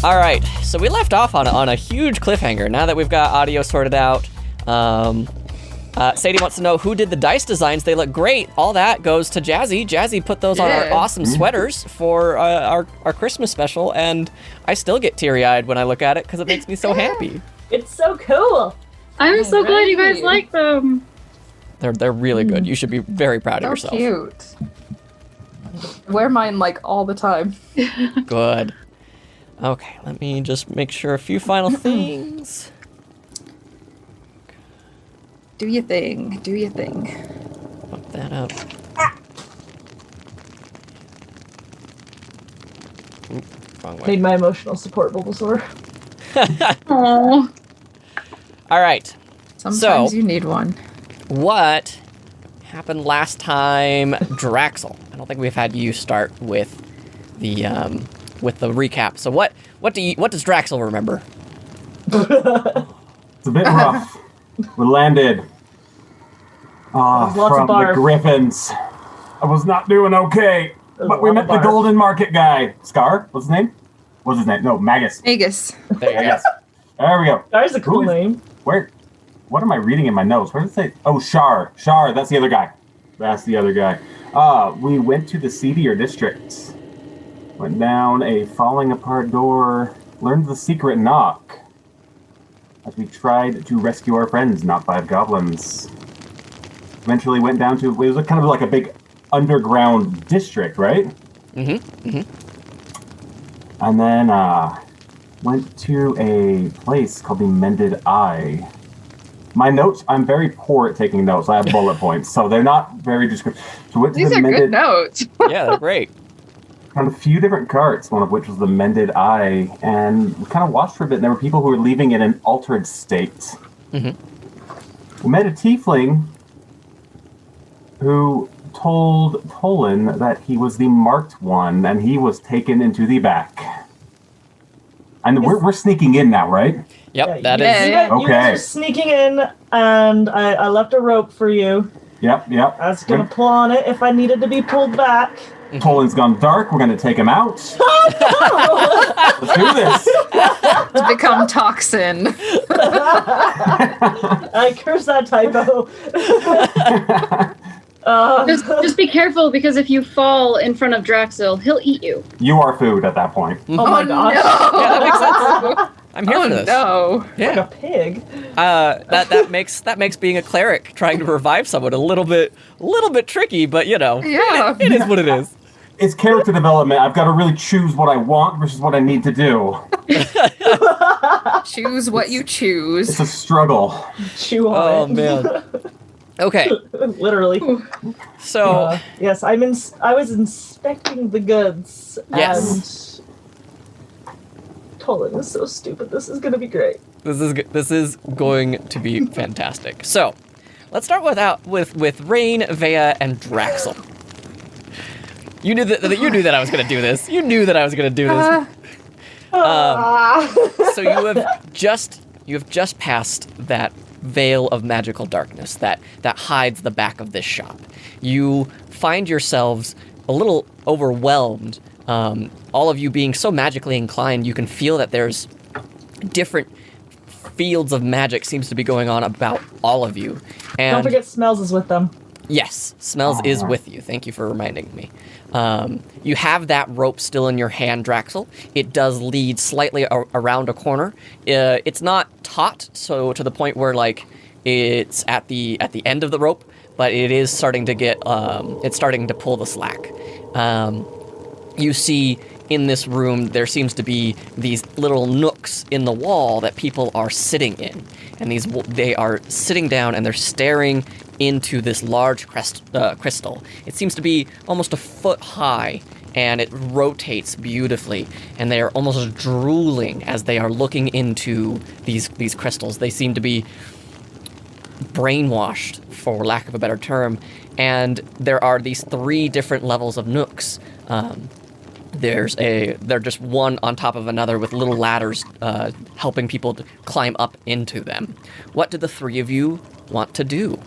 All right, so we left off on a huge cliffhanger. Now that we've got audio sorted out, Sadie wants to know who did the dice designs. They look great. All that goes to Jazzy. Jazzy put those on our awesome sweaters for our Christmas special, and I still get teary-eyed when I look at it because it makes me so happy. It's so cool. I'm so glad you guys like them. They're really good. You should be very proud of So yourself. cute. I wear mine like all the time. Good. Okay, let me just make sure a few final things. Do your thing. Do your thing. Fuck that up. Oop, wrong way. Made my emotional support Bulbasaur. Aww. All right. Sometimes So- you need one. What happened last time, Draxel? I don't think we've had you start with the recap. So what does Draxel remember? It's a bit rough. We landed Lots of from the barf. Griffins. I was not doing okay, but we lot met of the barf. Golden Market guy. Scar? What's his name? What's his name? No, Magus. Aegis. There you go. Yes. There we go. That is a cool Who is- name. Where? What am I reading in my notes? Where does it say? Oh, Shar. Shar, that's the other guy. That's the other guy. We went to the Seedier District. Went down a falling apart door. Learned the secret knock. As we tried to rescue our friends, not 5 goblins. Eventually went down to, it was kind of like a big underground district, right? And then went to a place called the Mended Eye. My notes, I'm very poor at taking notes. I have bullet points, so they're not very descriptive. So went to These the are Mended, good notes. Yeah, they're great. found a few different carts, one of which was the Mended Eye, and we kind of watched for a bit, and there were people who were leaving in an altered state. We met a tiefling who told Tolan that he was the marked one, and he was taken into the back. And we're sneaking in now, right? Yep, that Yeah. is. You guys Okay. are sneaking in, and I left a rope for you. Yep. I was gonna pull on it if I needed to be pulled back. Tolan's gone dark. We're going to take him out. Let's do this. To become toxin. I curse that typo. Just be careful, because if you fall in front of Draxil, he'll eat you. You are food at that point. Oh my gosh. Yeah, that makes sense. I'm here for this. No. Like Yeah. a pig. That makes being a cleric trying to revive someone a little bit tricky, but you know, Yeah. it is what it is. It's character development. I've got to really choose what I want versus what I need to do. Choose what you choose. It's a struggle. Chew Oh on it. man. Okay, Literally. so Yes, I was inspecting the goods. Yes. And Tolan is so stupid. This is gonna be great. this is going to be fantastic. So let's start with Rain, Vea, and Draxel. You knew that I was going to do this. You knew that I was going to do this. So you have just passed that veil of magical darkness that hides the back of this shop. You find yourselves a little overwhelmed. All of you being so magically inclined, you can feel that there's different fields of magic seems to be going on about all of you. And Don't forget Smells is with them. yes, Smells is with you. Thank you for reminding me. You have that rope still in your hand, Draxel. It does lead slightly around a corner. It's not taut, so to the point where like it's at the end of the rope, but it is starting to get it's starting to pull the slack. You see in this room there seems to be these little nooks in the wall that people are sitting in, and they are sitting down and they're staring into this large crystal. It seems to be almost a foot high, and it rotates beautifully, and they are almost drooling as they are looking into these crystals. They seem to be brainwashed, for lack of a better term, and there are these 3 different levels of nooks. They're just one on top of another with little ladders helping people to climb up into them. What do the 3 of you want to do?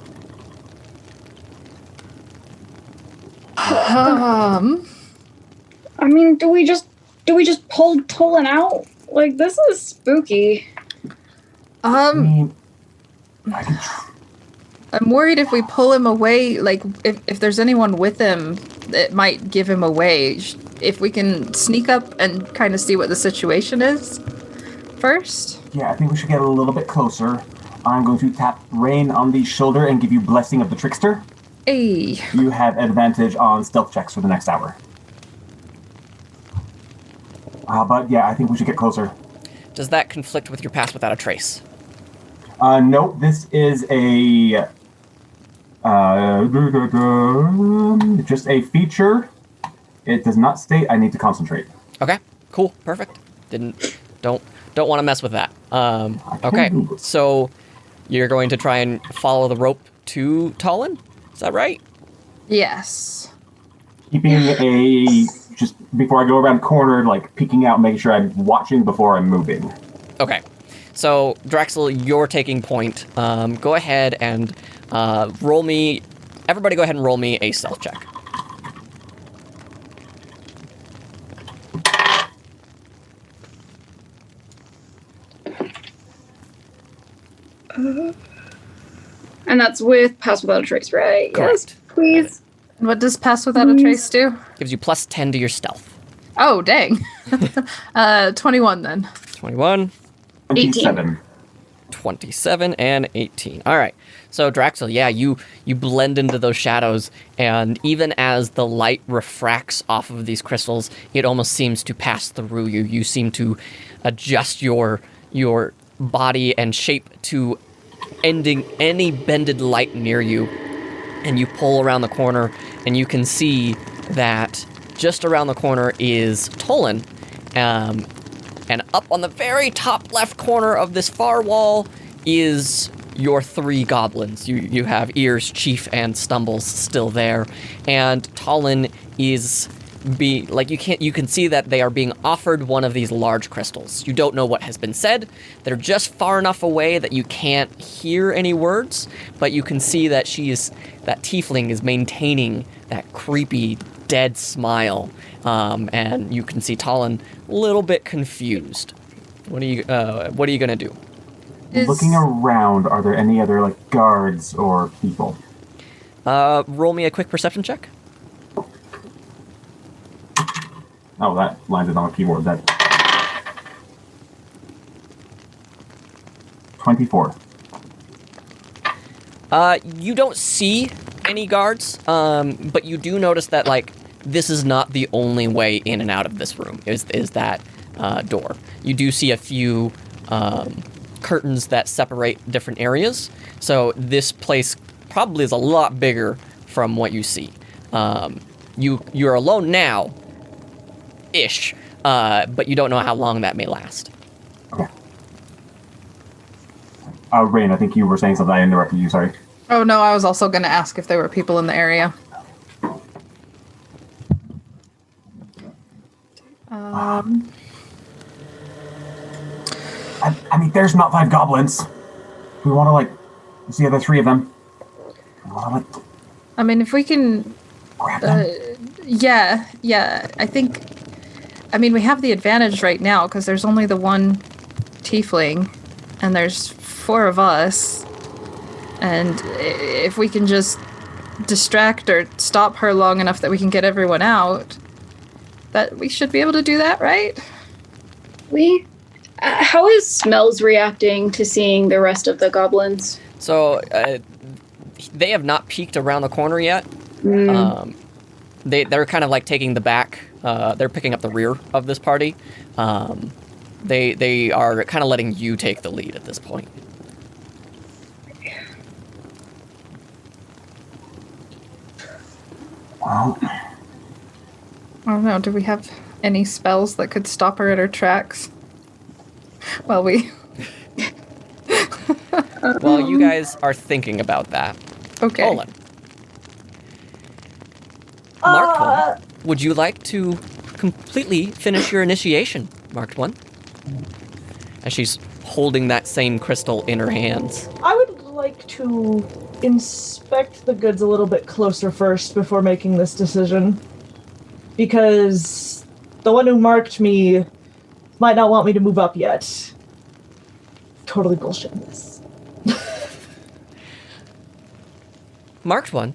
I mean, do we just pull Tolan out? Like, this is spooky. I mean, I can I'm worried if we pull him away, like, if there's anyone with him, it might give him away. If we can sneak up and kind of see what the situation is first. Yeah, I think we should get a little bit closer. I'm going to tap Rain on the shoulder and give you Blessing of the Trickster. Hey. You have advantage on stealth checks for the next hour. But yeah, I think we should get closer. Does that conflict with your Pass Without a Trace? Nope, this is a... just a feature. It does not state I need to concentrate. Okay, cool, perfect. Don't want to mess with that. Okay, so you're going to try and follow the rope to Tolan? Is that right? Yes. Keeping a... just before I go around the corner, like peeking out, making sure I'm watching before I'm moving. Okay. So, Drexel, you're taking point. Go ahead and roll me... Everybody go ahead and roll me a stealth check. And that's with Pass Without a Trace, right? Correct. Yes, please. What does Pass Without a Trace do? Gives you plus 10 to your stealth. Oh, dang. 21 then. 21, 27. 27, and 18. All right. So, Draxel, yeah, you blend into those shadows, and even as the light refracts off of these crystals, it almost seems to pass through you. You seem to adjust your body and shape to ending any bended light near you, and you pull around the corner, and you can see that just around the corner is Tolan, and up on the very top left corner of this far wall is your 3 goblins. You have Ears, Chief, and Stumbles still there, and Tolan is you can see that they are being offered one of these large crystals. You don't know what has been said. They're just far enough away that you can't hear any words, but you can see that that tiefling is maintaining that creepy dead smile, and you can see Tolan a little bit confused. What are you gonna do? Looking around, are there any other like guards or people? Roll me a quick perception check. Oh, that landed on a keyboard. That 24. You don't see any guards, but you do notice that this is not the only way in and out of this room. Is that door? You do see a few curtains that separate different areas. So this place probably is a lot bigger from what you see. You're alone now, ish, but you don't know how long that may last. Okay. Rain, I think you were saying something. I interrupted you. Sorry. Oh no, I was also going to ask if there were people in the area. I mean, there's not 5 goblins. We want to see the 3 of them. I mean, if we can, grab them. yeah. I think. I mean, we have the advantage right now because there's only the one tiefling, and there's 4 of us. And if we can just distract or stop her long enough that we can get everyone out, that we should be able to do that, right? How is Smells reacting to seeing the rest of the goblins? So they have not peeked around the corner yet. They're kind of taking the back. They're picking up the rear of this party. They are kind of letting you take the lead at this point. Well, I don't know. Do we have any spells that could stop her at her tracks? Well, While you guys are thinking about that, okay. Tolan. Marked one. Would you like to completely finish your initiation? Marked one. As she's holding that same crystal in her hands. I would like to inspect the goods a little bit closer first before making this decision. Because the one who marked me might not want me to move up yet. Totally bullshit this. Marked one?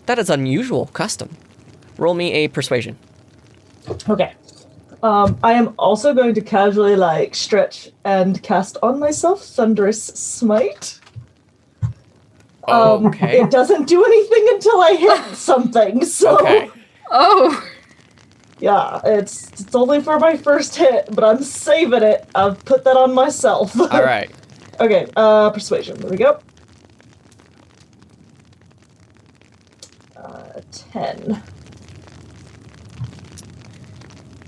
That is unusual custom. Roll me a persuasion. Okay. I am also going to casually, stretch and cast on myself Thunderous Smite. Okay. It doesn't do anything until I hit something, so... Okay. Oh! Yeah, it's only for my first hit, but I'm saving it. I've put that on myself. All right. Okay, persuasion. There we go. 10.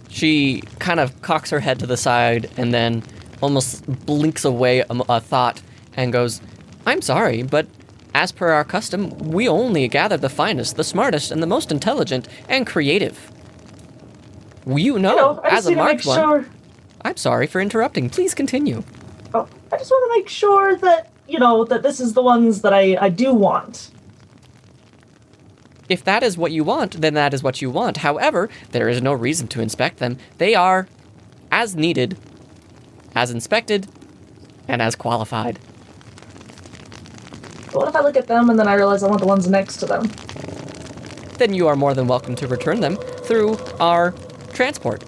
She kind of cocks her head to the side and then almost blinks away a thought and goes, I'm sorry, but as per our custom, we only gather the finest, the smartest, and the most intelligent and creative. You know, I as just a need to make marked one, sure... I'm sorry for interrupting. Please continue. Oh, I just want to make sure that, that this is the ones that I do want. If that is what you want, then that is what you want. However, there is no reason to inspect them. They are as needed, as inspected, and as qualified. But what if I look at them and then I realize I want the ones next to them? Then you are more than welcome to return them through our transport.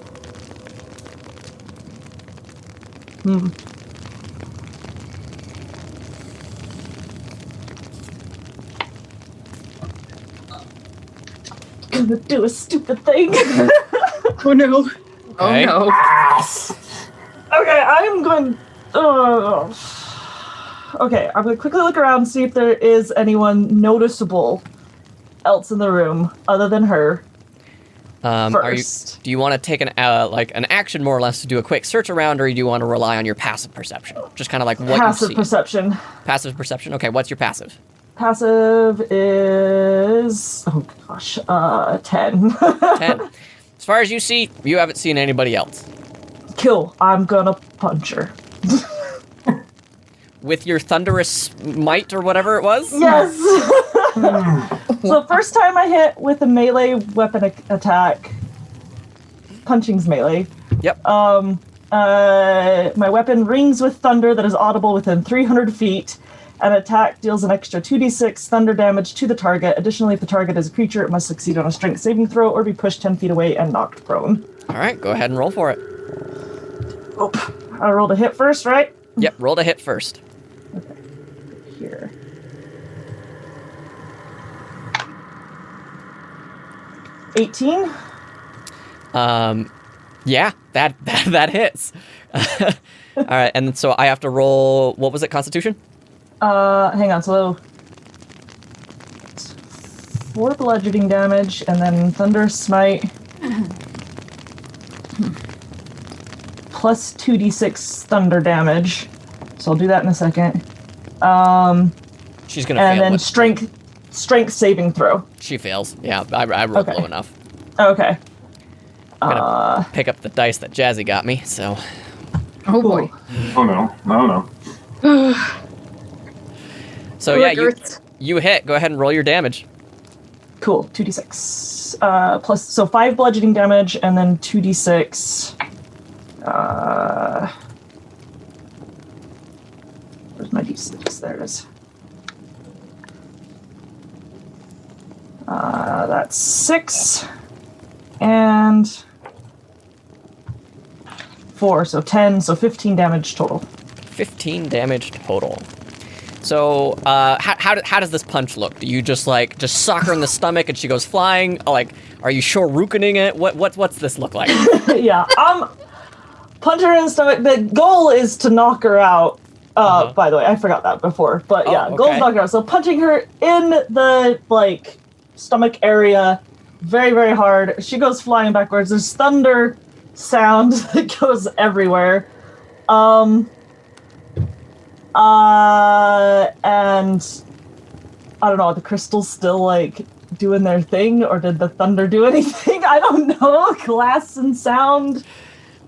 Gonna do a stupid thing. Oh no. Okay. Oh no. Okay, I'm going... Okay, I'm going to quickly look around and see if there is anyone noticeable else in the room other than her. Do you want to take an action more or less to do a quick search around, or do you want to rely on your passive perception? Just kind of like what you see. Passive perception. Passive perception? Okay, what's your passive? Passive is... Oh gosh, 10. 10. As far as you see, you haven't seen anybody else. Kill. I'm gonna punch her. With your thunderous might or whatever it was? Yes! So first time I hit with a melee weapon attack. Punching's melee. Yep. My weapon rings with thunder that is audible within 300 feet. An attack deals an extra 2d6 thunder damage to the target. Additionally, if the target is a creature, it must succeed on a strength saving throw or be pushed 10 feet away and knocked prone. All right, go ahead and roll for it. Oh, I rolled a hit first, right? Yep, roll to hit first. Okay. Here. $18. Yeah, that hits. All right, and so I have to roll, what was it, Constitution? Hang on, so 4 bludgeoning damage, and then Thunder Smite, plus 2d6 thunder damage. So I'll do that in a second. She's gonna and fail. then with- strength saving throw. She fails. Yeah, I rolled Okay. low enough. Okay. I'm gonna pick up the dice that Jazzy got me, so... Oh Cool. boy. Oh no. Oh no. So yeah, you hit. Go ahead and roll your damage. Cool. 2d6. Plus, so 5 bludgeoning damage, and then 2d6. Where's my d6? There it is. That's 6. And 4, so 10, so 15 damage total. 15 damage total. So, how does this punch look? Do you just sock her in the stomach and she goes flying? Like, are you shoryukening it? What's this look like? Yeah, punch her in the stomach. The goal is to knock her out. By the way, I forgot that before, but yeah, okay. goal is to knock her out. So punching her in the stomach area, very very hard. She goes flying backwards. There's thunder sound that goes everywhere. And I don't know, are the crystals still doing their thing, or did the thunder do anything? I don't know. Glass and sound.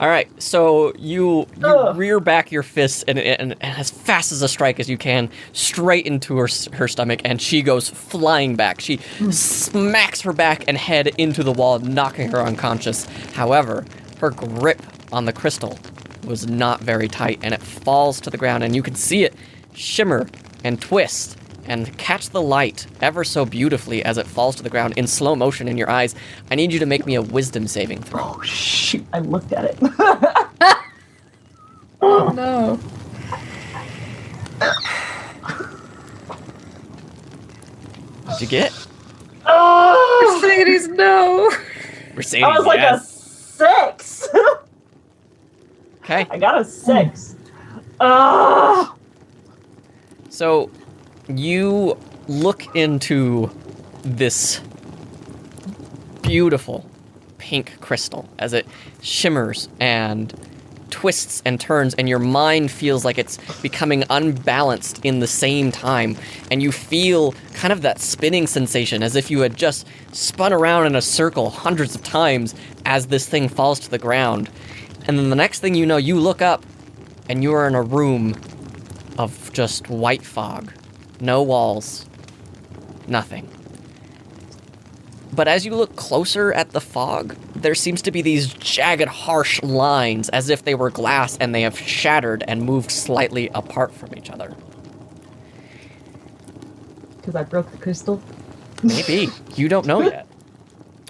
All right, so you Ugh. rear back your fists and as fast as a strike as you can, straight into her stomach, and she goes flying back. She smacks her back and head into the wall, knocking her unconscious. However, her grip on the crystal was not very tight, and it falls to the ground, and you can see it shimmer and twist and catch the light ever so beautifully as it falls to the ground in slow motion in your eyes. I need you to make me a wisdom saving throw. Oh, shoot. I looked at it. Oh no. What'd you get? Oh! Mercedes, no. Mercedes, I was like yes. a 6. Okay. I got a 6. Ah! So you look into this beautiful pink crystal as it shimmers and twists and turns, and your mind feels like it's becoming unbalanced in the same time, and you feel kind of that spinning sensation as if you had just spun around in a circle hundreds of times as this thing falls to the ground. And then the next thing you know, you look up and you are in a room of just white fog. No walls. Nothing. But as you look closer at the fog, there seems to be these jagged, harsh lines as if they were glass and they have shattered and moved slightly apart from each other. Because I broke the crystal. Maybe. You don't know yet.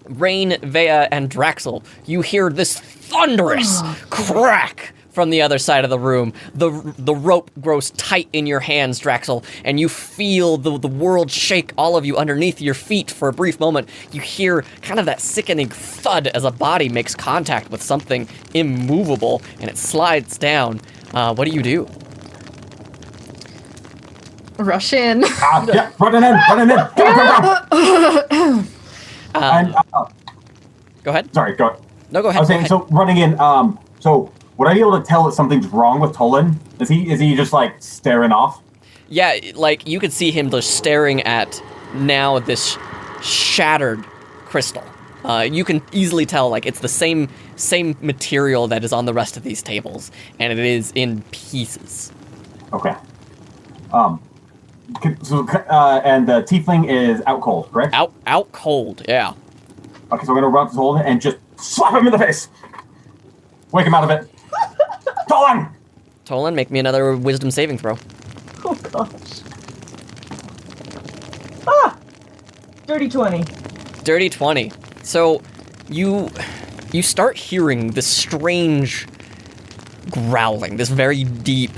Rain, Vea, and Draxel, you hear this thunderous crack from the other side of the room. The rope grows tight in your hands, Draxel, and you feel the world shake all of you underneath your feet for a brief moment. You hear kind of that sickening thud as a body makes contact with something immovable, and it slides down. What do? Rush in. Yeah, running in. Go. And, Go ahead. sorry, go. No, go ahead. I was saying, so running in. So would I be able to tell that something's wrong with Tolan? Is he just like staring off? Yeah, like you could see him just staring at now this shattered crystal. You can easily tell like it's the same material that is on the rest of these tables, and it is in pieces. Okay. So and the tiefling is out cold, correct? Out cold. Yeah. Okay, so we're gonna run up to Tolan and just slap him in the face. Wake him out of it. Tolan, make me another wisdom saving throw. Oh, gosh. Ah! Dirty 20. Dirty 20. So you start hearing this strange growling, this very deep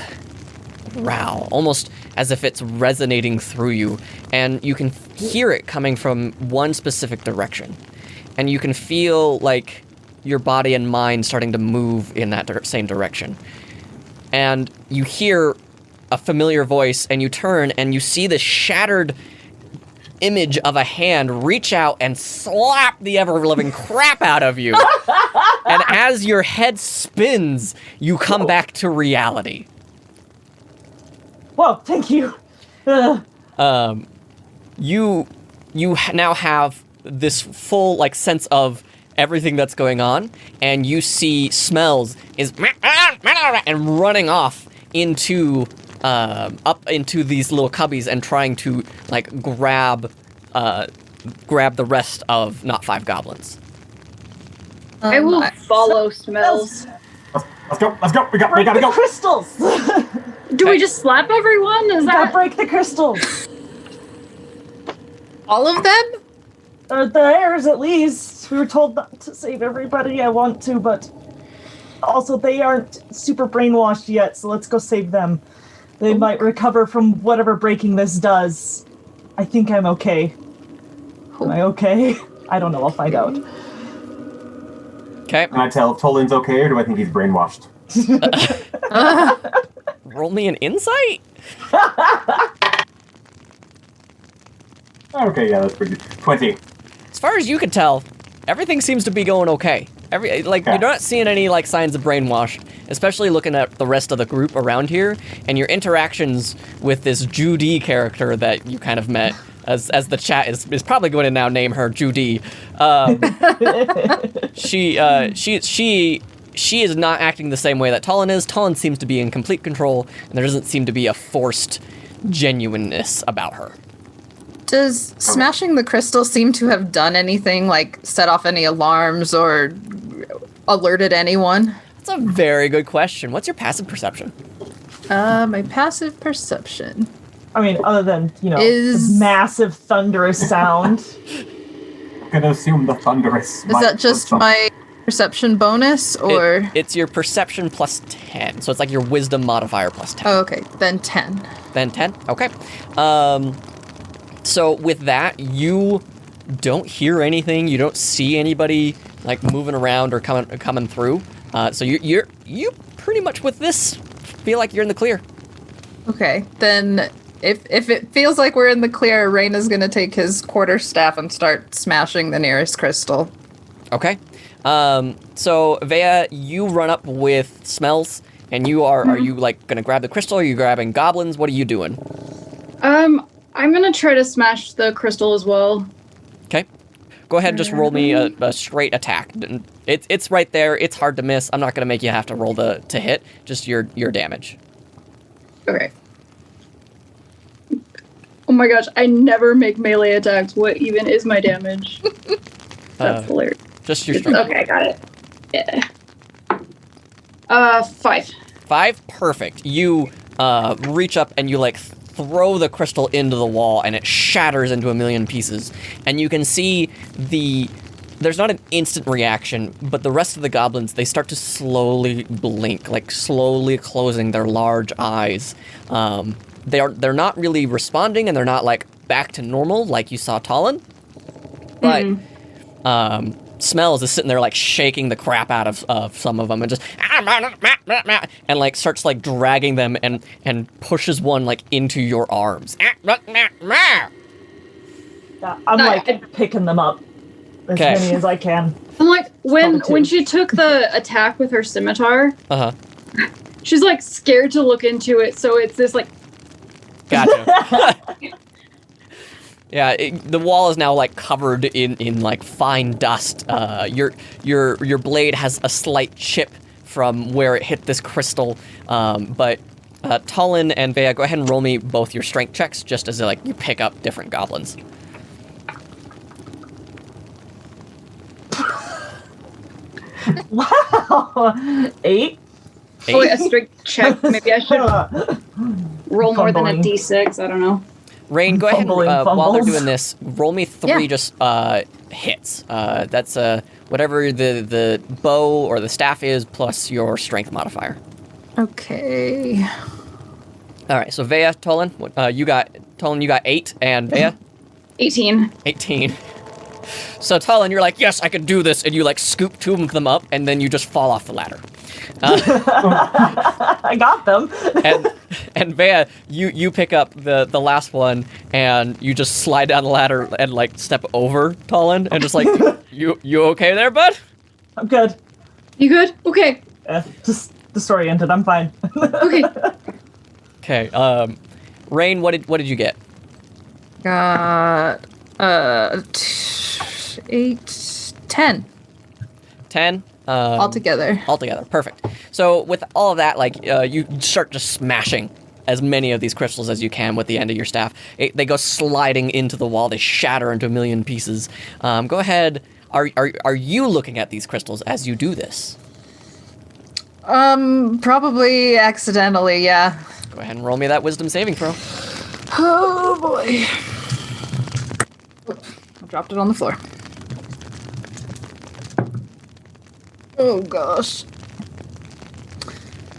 growl, almost as if it's resonating through you, and you can hear it coming from one specific direction. And you can feel like your body and mind starting to move in that same direction. And you hear a familiar voice, and you turn and you see this shattered image of a hand reach out and slap the ever-living crap out of you. And as your head spins, you come back to reality. Whoa, thank you. You now have this full like sense of everything that's going on, and you see Smells is and running off into up into these little cubbies and trying to like grab the rest of Not Five Goblins. I will follow Smells. Let's go. We Break gotta the go. crystals! Do we just slap everyone? Is Gotta that break the crystals! All of them? Or theirs, at least. We were told not to save everybody. I want to, but also they aren't super brainwashed yet, so let's go save them. They might recover from whatever breaking this does. I think I'm okay. Am I okay? I don't know. I'll find out. Okay. Can I tell if Tolan's okay, or do I think he's brainwashed? Roll me an insight? Okay, yeah, that's pretty good. 20. As far as you can tell, everything seems to be going okay. You're not seeing any like signs of brainwash, especially looking at the rest of the group around here, and your interactions with this Judy character that you kind of met, as the chat is probably going to now name her Judy. She she is not acting the same way that Talon is. Talon seems to be in complete control, and there doesn't seem to be a forced genuineness about her. Does smashing the crystal seem to have done anything, like set off any alarms or alerted anyone? That's a very good question. What's your passive perception? My passive perception. I mean, other than, Is- the massive thunderous sound. I'm gonna assume the thunderous. Is that just my perception bonus, or? It's your perception plus 10. So it's like your wisdom modifier plus 10. Oh, okay, then 10. Then 10? Okay. So with that, you don't hear anything. You don't see anybody like moving around or coming through. So you pretty much with this feel like you're in the clear. Okay, then if it feels like we're in the clear, Raina's gonna take his quarterstaff and start smashing the nearest crystal. Okay. So Vea, you run up with Smells, and you are you like gonna grab the crystal? Are you grabbing goblins? What are you doing? I'm gonna try to smash the crystal as well. Okay. Go ahead and just roll me a straight attack. It's right there. It's hard to miss. I'm not gonna make you have to roll to hit. Just your damage. Okay. Oh my gosh, I never make melee attacks. What even is my damage? That's hilarious. Just your strength. Okay, I got it. Yeah. 5. 5? Perfect. You reach up and you like throw the crystal into the wall and it shatters into a million pieces. And you can see there's not an instant reaction, but the rest of the goblins, they start to slowly blink, like slowly closing their large eyes. They're not really responding, and they're not like back to normal like you saw Talon. But Smells is sitting there like shaking the crap out of some of them and just and like starts like dragging them and pushes one like into your arms. Yeah, I'm like picking them up as many as I can. I'm like, when she took the attack with her scimitar, she's like scared to look into it, so it's this like. Gotcha. Yeah, the wall is now like covered in like fine dust. Your blade has a slight chip from where it hit this crystal. But Talon and Vea, go ahead and roll me both your strength checks, just as like you pick up different goblins. Wow, 8. Oh, a strength check. Maybe I should roll more than a d6. I don't know. Rain, go ahead and while they're doing this, roll me 3 just hits. That's whatever the bow or the staff is plus your strength modifier. Okay. All right, so Vea, Talon, you got 8, and Vea? 18. 18. So Talon, you're like, yes, I can do this, and you like scoop 2 of them up, and then you just fall off the ladder. I got them. and Vea, you pick up the last one, and you just slide down the ladder and like step over Talon, and just like, you okay there, bud? I'm good. You good? Okay. Just disoriented. I'm fine. Okay. Okay. Rain, what did you get? Got 8, 10. 10. Altogether. Perfect. So with all of that, like you start just smashing as many of these crystals as you can with the end of your staff. They go sliding into the wall. They shatter into a million pieces. Go ahead. Are you looking at these crystals as you do this? Probably accidentally, yeah. Go ahead and roll me that wisdom saving throw. Oh boy. I dropped it on the floor. Oh gosh.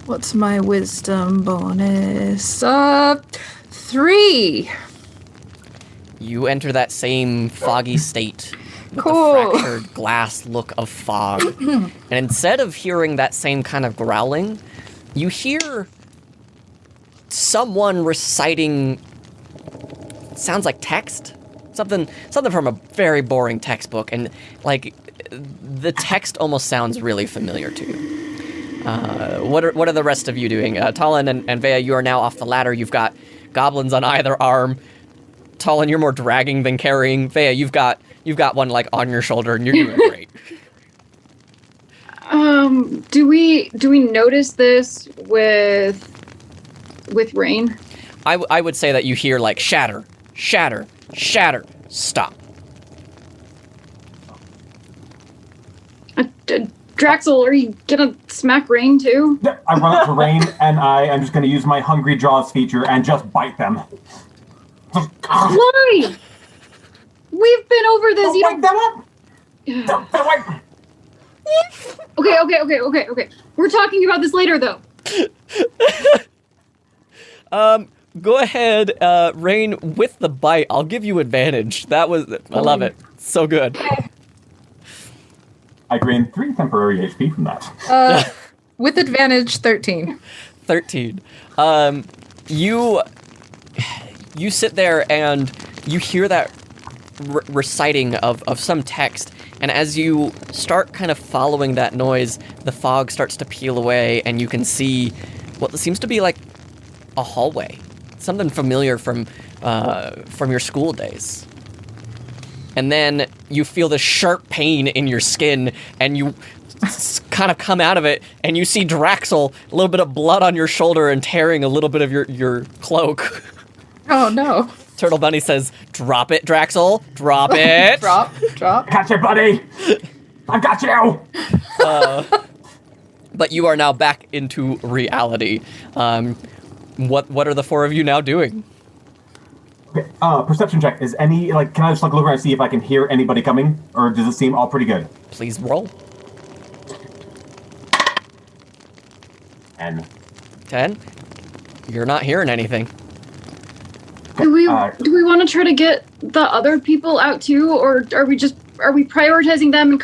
What's my wisdom bonus? 3. You enter that same foggy state with Cool. the fractured glass look of fog. And instead of hearing that same kind of growling, you hear someone reciting, sounds like text. Something from a very boring textbook, and like the text almost sounds really familiar to you. What are the rest of you doing? Talon and Vea, you are now off the ladder. You've got goblins on either arm. Talon, you're more dragging than carrying. Vea, you've got one like on your shoulder, and you're doing great. Do we notice this with rain? I would say that you hear like shatter, shatter, shatter, stop. Draxel, are you gonna smack Rain too? Yeah, I run up to Rain, and I am just going to use my Hungry Jaws feature and just bite them. Why? We've been over this. Don't wake them up! Don't wake them! Okay. We're talking about this later, though. Go ahead, Rain, with the bite. I'll give you advantage. I love it. So good. I gained 3 temporary HP from that. With advantage, 13. 13. You sit there and you hear that reciting of some text, and as you start kind of following that noise, the fog starts to peel away, and you can see what seems to be like a hallway, something familiar from your school days. And then you feel this sharp pain in your skin, and you kind of come out of it, and you see Draxel, a little bit of blood on your shoulder and tearing a little bit of your cloak. Oh, no. Turtle Bunny says, "Drop it, Draxel. Drop it." Drop. Catch it, buddy! I got you! But you are now back into reality. What are the 4 of you now doing? Okay, perception check. Is any, can I just look around and see if I can hear anybody coming? Or does it seem all pretty good? Please roll. 10. You're not hearing anything. Do we want to try to get the other people out too, or are we prioritizing them and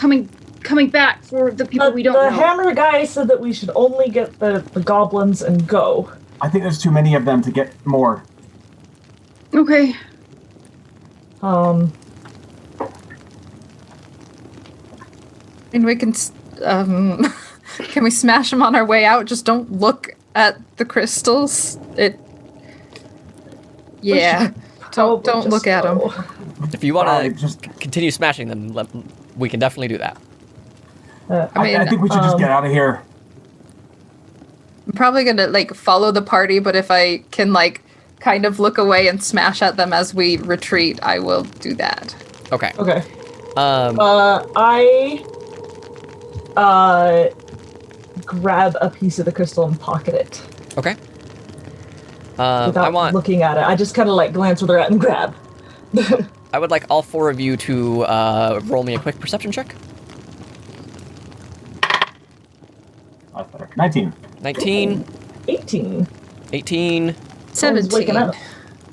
coming back for the people we don't know? The hammer guy said that we should only get the goblins and go. I think there's too many of them to get more. Okay. I mean, we can. Can we smash them on our way out? Just don't look at the crystals. Yeah. Don't look at them. If you want to just continue smashing them, we can definitely do that. I think we should just get out of here. I'm probably gonna follow the party, but if I can kind of look away and smash at them as we retreat, I will do that. Okay. Okay. I grab a piece of the crystal and pocket it. Okay. Without looking at it. I just kind of glance where they're at and grab. I would like all 4 of you to roll me a quick perception check. That's better. 19. 19. 18. 18. 17. Waking up.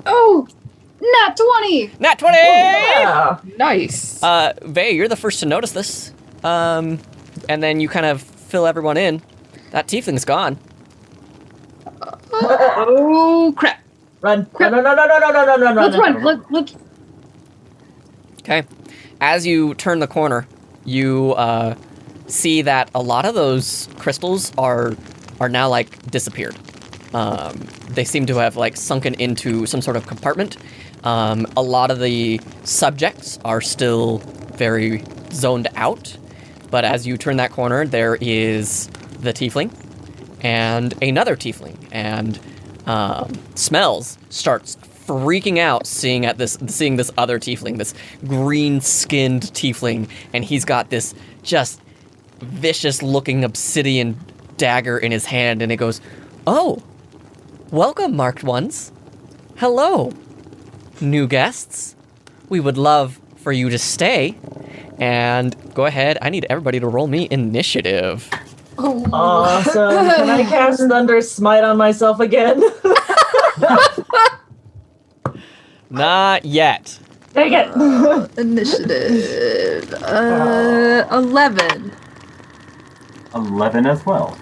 Oh, nat 20. Nat 20! Yeah. Nice. Vey, you're the first to notice this. And then you kind of fill everyone in. That tiefling's gone. Oh, crap. Run. Crap. No. Let's run. Let's. Okay. As you turn the corner, you see that a lot of those crystals are now disappeared. They seem to have sunken into some sort of compartment. A lot of the subjects are still very zoned out, but as you turn that corner, there is the tiefling and another tiefling, and Smells starts freaking out seeing this other tiefling, this green-skinned tiefling, and he's got this just vicious-looking obsidian dagger in his hand, and it goes, "Oh, welcome, marked ones. Hello, new guests. We would love for you to stay, and go ahead. I need everybody to roll me initiative." Awesome. Can I cast Thunder Smite on myself again? Not yet. Dang it. Initiative. 11. 11 as well.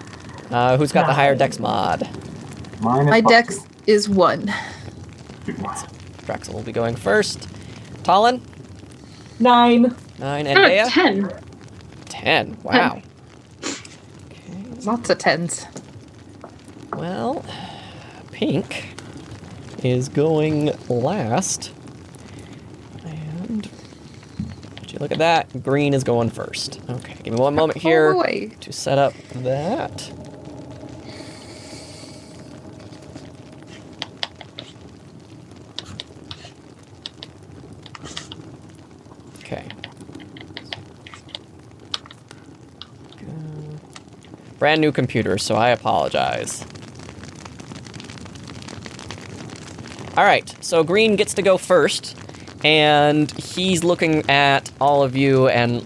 Who's got the higher dex mod? Mine is My plus dex is 1. 2. Draxel will be going first. Talon? 9. 9. And Dea? 10. 10. Wow. Lots of 10s. Well, Pink is going last. And Would you look at that? Green is going first. Okay, give me one moment here to set up that. Okay. Brand new computer, so I apologize. All right, so Green gets to go first, and he's looking at all of you and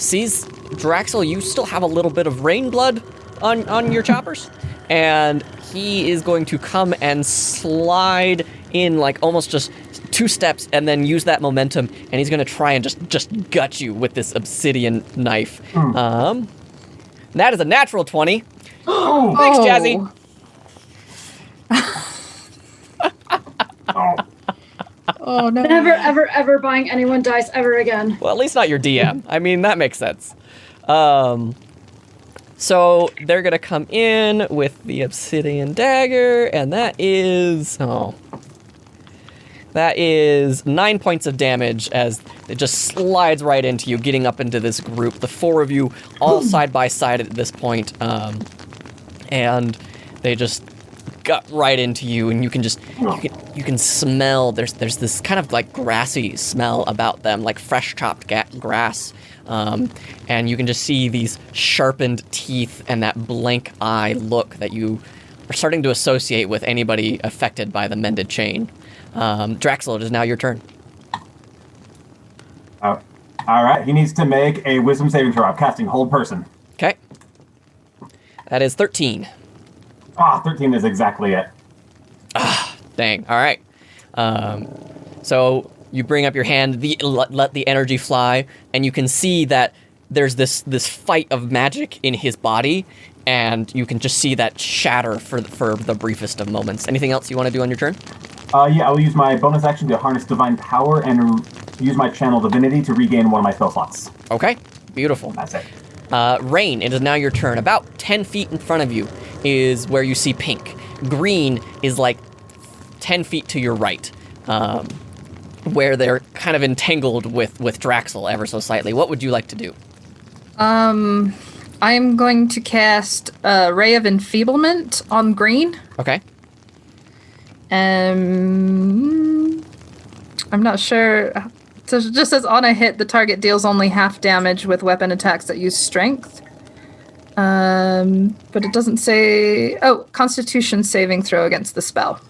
sees Draxel. You still have a little bit of rain blood on your choppers, and he is going to come and slide in like almost just 2 steps and then use that momentum, and he's going to try and just gut you with this obsidian knife. That is a natural 20. Thanks, Jazzy. Oh no. Never, ever, ever buying anyone dice ever again. Well, at least not your DM. I mean, that makes sense. So they're going to come in with the obsidian dagger, and that is 9 points of damage as it just slides right into you, getting up into this group. The 4 of you all side by side at this point, and they just gut right into you, and you can smell. There's this kind of like grassy smell about them, like fresh chopped grass, and you can just see these sharpened teeth and that blank eye look that you are starting to associate with anybody affected by the Mended Chain. Draxel, it is now your turn. All right, he needs to make a wisdom saving throw. I'm casting Hold Person. Okay. That is 13. 13 is exactly it. Dang. All right. So you bring up your hand, let the energy fly, and you can see that there's this fight of magic in his body, and you can just see that shatter for the briefest of moments. Anything else you want to do on your turn? Yeah, I'll use my bonus action to harness divine power and use my channel Divinity to regain one of my spell slots. Okay, beautiful. That's it. Rain, it is now your turn. About 10 feet in front of you is where you see pink. Green is like 10 feet to your right, where they're kind of entangled with Draxel ever so slightly. What would you like to do? I'm going to cast a Ray of Enfeeblement on Green. Okay. I'm not sure. So it just says on a hit, the target deals only half damage with weapon attacks that use strength. But it doesn't say... Oh, Constitution saving throw against the spell.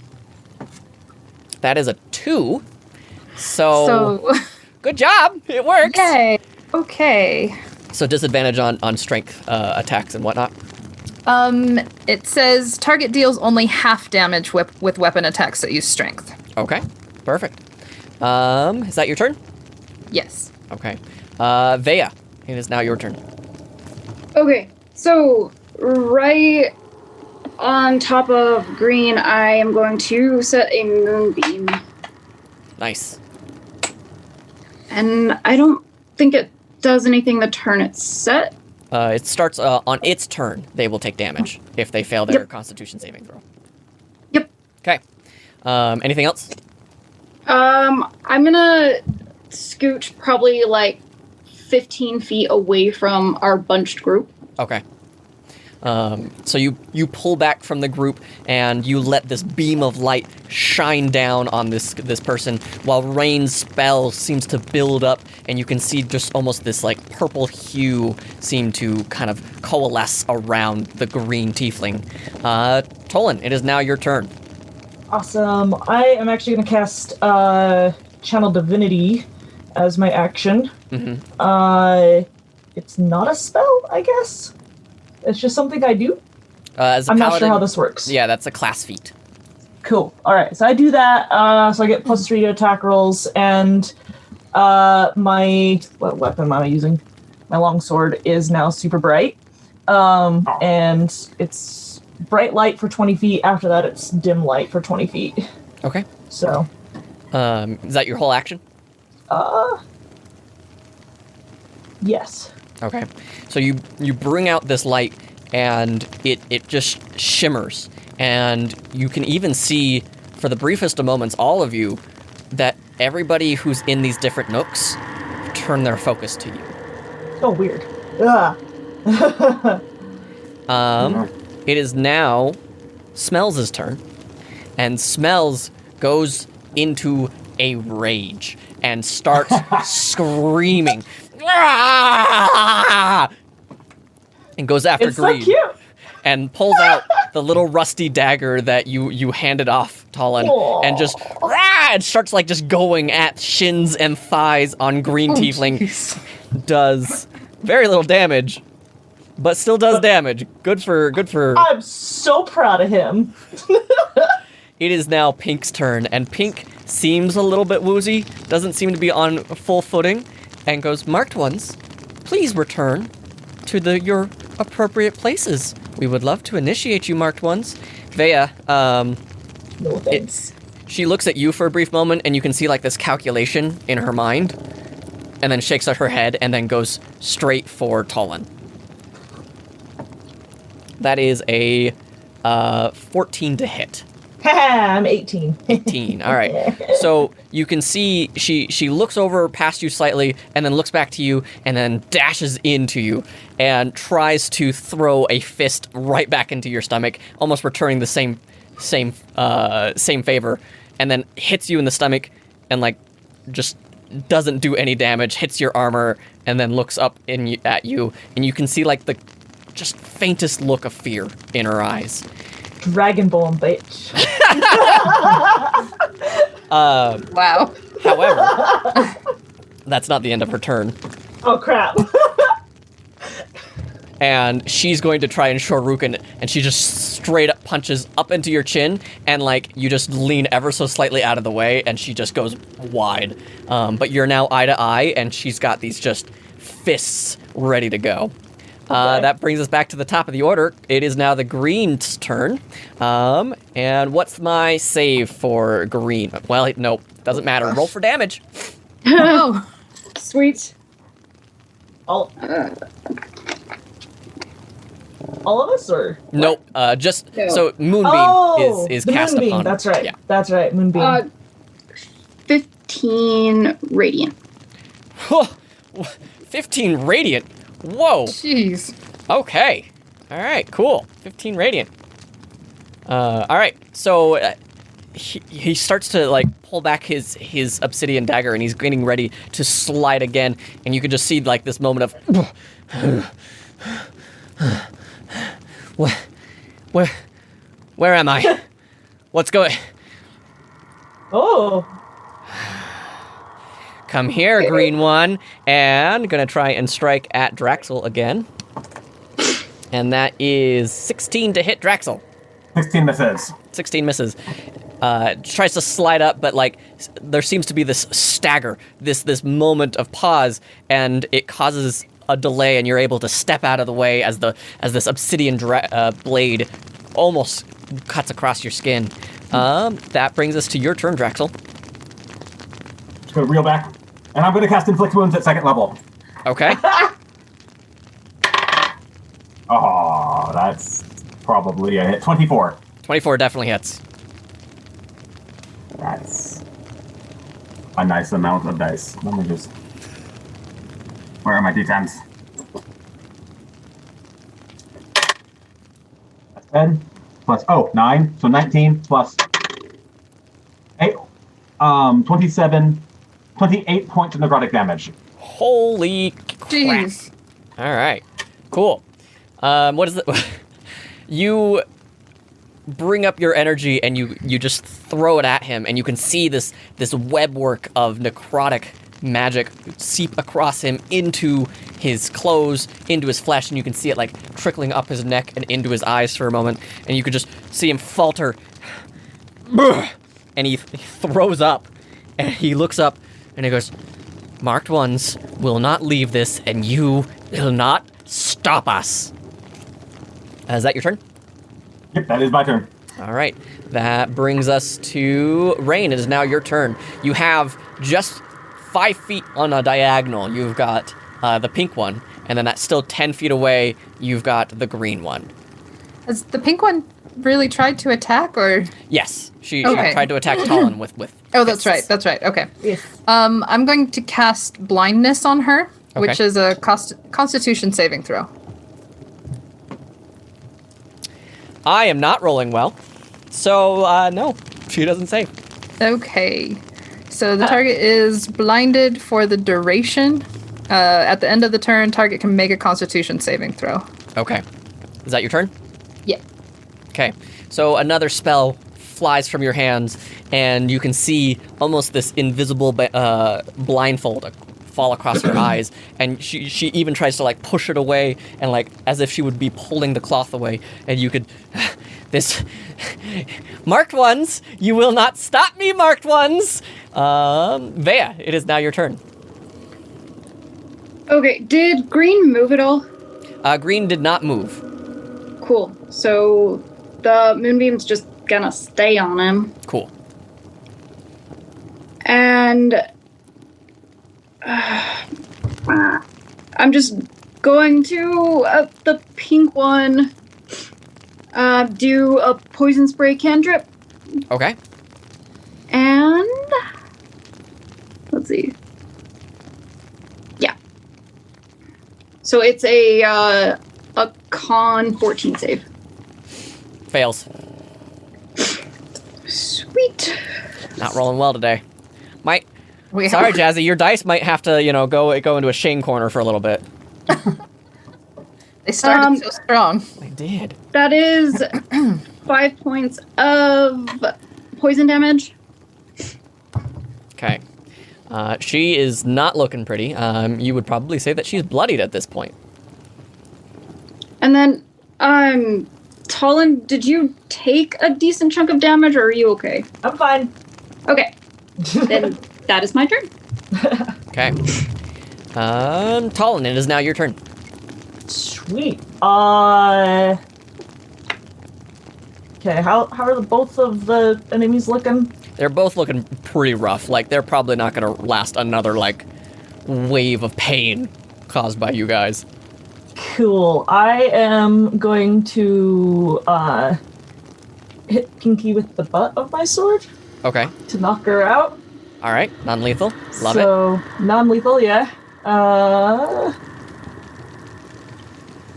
That is a 2. So good job. It works. Yay. Okay. So disadvantage on strength attacks and whatnot. It says target deals only half damage with weapon attacks that use strength. Okay, perfect. Is that your turn? Yes. Okay. Vea, it is now your turn. Okay, so right on top of Green, I am going to set a moonbeam. Nice. And I don't think it does anything the turn it's set. It starts on its turn. They will take damage if they fail their Constitution saving throw. Yep. Okay. Anything else? I'm gonna scoot probably like 15 feet away from our bunched group. Okay. So you pull back from the group and you let this beam of light shine down on this person while Rain's spell seems to build up, and you can see just almost this like purple hue seem to kind of coalesce around the green tiefling. Tolan, it is now your turn. Awesome. I am actually going to cast Channel Divinity as my action. Mm-hmm. It's not a spell, I guess. It's just something I do. As a I'm paladin, not sure how this works. Yeah, that's a class feat. Cool. All right. So I do that. So I get +3 to attack rolls, and my what weapon am I using? My longsword is now super bright, and it's bright light for 20 feet. After that, it's dim light for 20 feet. Okay. So. Is that your whole action? Yes. Okay. So you bring out this light, and it just shimmers, and you can even see, for the briefest of moments, all of you, that everybody who's in these different nooks turn their focus to you. Oh, weird. Ugh. It is now Smells' turn, and Smells goes into a rage and starts screaming. "Ah!" And goes after It's Green. so cute. And pulls out the little rusty dagger that you handed off, Talon, and just and starts like just going at shins and thighs on Green Tiefling. Jeez. Does very little damage, but still does damage. Good for. I'm so proud of him. It is now Pink's turn, and Pink seems a little bit woozy, doesn't seem to be on full footing, and goes, "Marked ones, please return to your appropriate places. We would love to initiate you, marked ones." Vea, No thanks. she looks at you for a brief moment, and you can see like this calculation in her mind, and then shakes out her head, and then goes straight for Talon. That is a 14 to hit. I'm 18. 18. All right. So you can see she looks over past you slightly and then looks back to you and then dashes into you and tries to throw a fist right back into your stomach, almost returning the same favor, and then hits you in the stomach and like just doesn't do any damage, hits your armor, and then looks up at you, and you can see like the just faintest look of fear in her eyes. Dragon Ball, bitch. Wow. However, that's not the end of her turn. Oh, crap. And she's going to try and Shoryuken, and she just straight up punches up into your chin, and like you just lean ever so slightly out of the way, and she just goes wide. But you're now eye to eye, and she's got these just fists ready to go. That brings us back to the top of the order. It is now the Green's turn. And what's my save for Green? Well, nope, doesn't matter. Roll for damage. Oh, Sweet. All of us, or? Nope. Just No. so Moonbeam Oh, is the cast Moonbeam. upon. That's right. Yeah. That's right. Moonbeam. 15 radiant. 15 radiant. Whoa. jeez. Okay. All right. Cool. 15 radiant. All right. So he starts to like pull back his obsidian dagger, and he's getting ready to slide again. And you can just see like this moment of. Where am I? What's going? Oh. Come here, green one. And gonna try and strike at Draxel again. And that is 16 to hit Draxel. 16 misses. 16 misses. Tries to slide up, but like there seems to be this stagger, this moment of pause, and it causes a delay, and you're able to step out of the way as this obsidian blade almost cuts across your skin. That brings us to your turn, Draxel. Just gonna reel back, and I'm gonna cast Inflict Wounds at 2nd level. Okay. Oh, that's probably a hit. 24. 24 definitely hits. That's a nice amount of dice. Let me just... Where are my d10s? That's 10 plus... Oh, 9. So 19 plus 8. 27... 28 points of necrotic damage. Holy crap. Jeez. All right. Cool. What is it? You bring up your energy and you just throw it at him, and you can see this webwork of necrotic magic seep across him into his clothes, into his flesh, and you can see it like trickling up his neck and into his eyes for a moment, and you could just see him falter. And he throws up, and he looks up, and he goes, "Marked ones will not leave this, and you will not stop us." Is that your turn? Yep, that is my turn. All right. That brings us to Rain. It is now your turn. You have just 5 feet on a diagonal. You've got the pink one, and then that's still 10 feet away. You've got the green one. Has the pink one really tried to attack, or? Yes, she Okay. tried to attack Talon with Oh, that's right. That's right. Okay. Yes. I'm going to cast blindness on her, which Okay. is a Constitution saving throw. I am not rolling well. So, no, she doesn't save. Okay. So the target is blinded for the duration. At the end of the turn, target can make a Constitution saving throw. Okay. Is that your turn? Yeah. Okay. So another spell flies from your hands, and you can see almost this invisible blindfold fall across your eyes, and she even tries to like push it away, and like as if she would be pulling the cloth away, and you could this marked ones, you will not stop me, marked ones. Vea, it is now your turn. Okay, did green move at all? Green did not move. Cool. So the moonbeam's just gonna stay on him. Cool. And I'm just going to the pink one do a poison spray cantrip, Okay. and let's see. Yeah. So it's a con 14 save. Fails. Sweet. Not rolling well today. We Sorry, have, Jazzy, your dice might have to, go into a shame corner for a little bit. they started so strong. They did. That is 5 points of poison damage. Okay. She is not looking pretty. You would probably say that she's bloodied at this point. And then, Talon, did you take a decent chunk of damage, or are you okay? I'm fine. Okay. Then that is my turn. Okay. Talon, it is now your turn. Sweet. Okay, how are both of the enemies looking? They're both looking pretty rough. Like, they're probably not going to last another, wave of pain caused by you guys. Cool. I am going to hit Pinky with the butt of my sword Okay. to knock her out. All right. Non-lethal. Love it. So, non-lethal, yeah.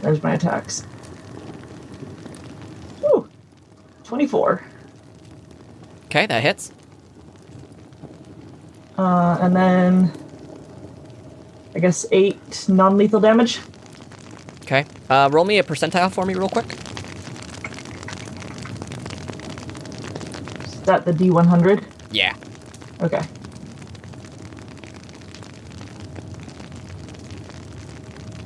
There's my attacks. Woo! 24. Okay, that hits. And then, I guess 8 non-lethal damage. Okay. Roll me a percentile for me real quick. Is that the D100? Yeah. Okay.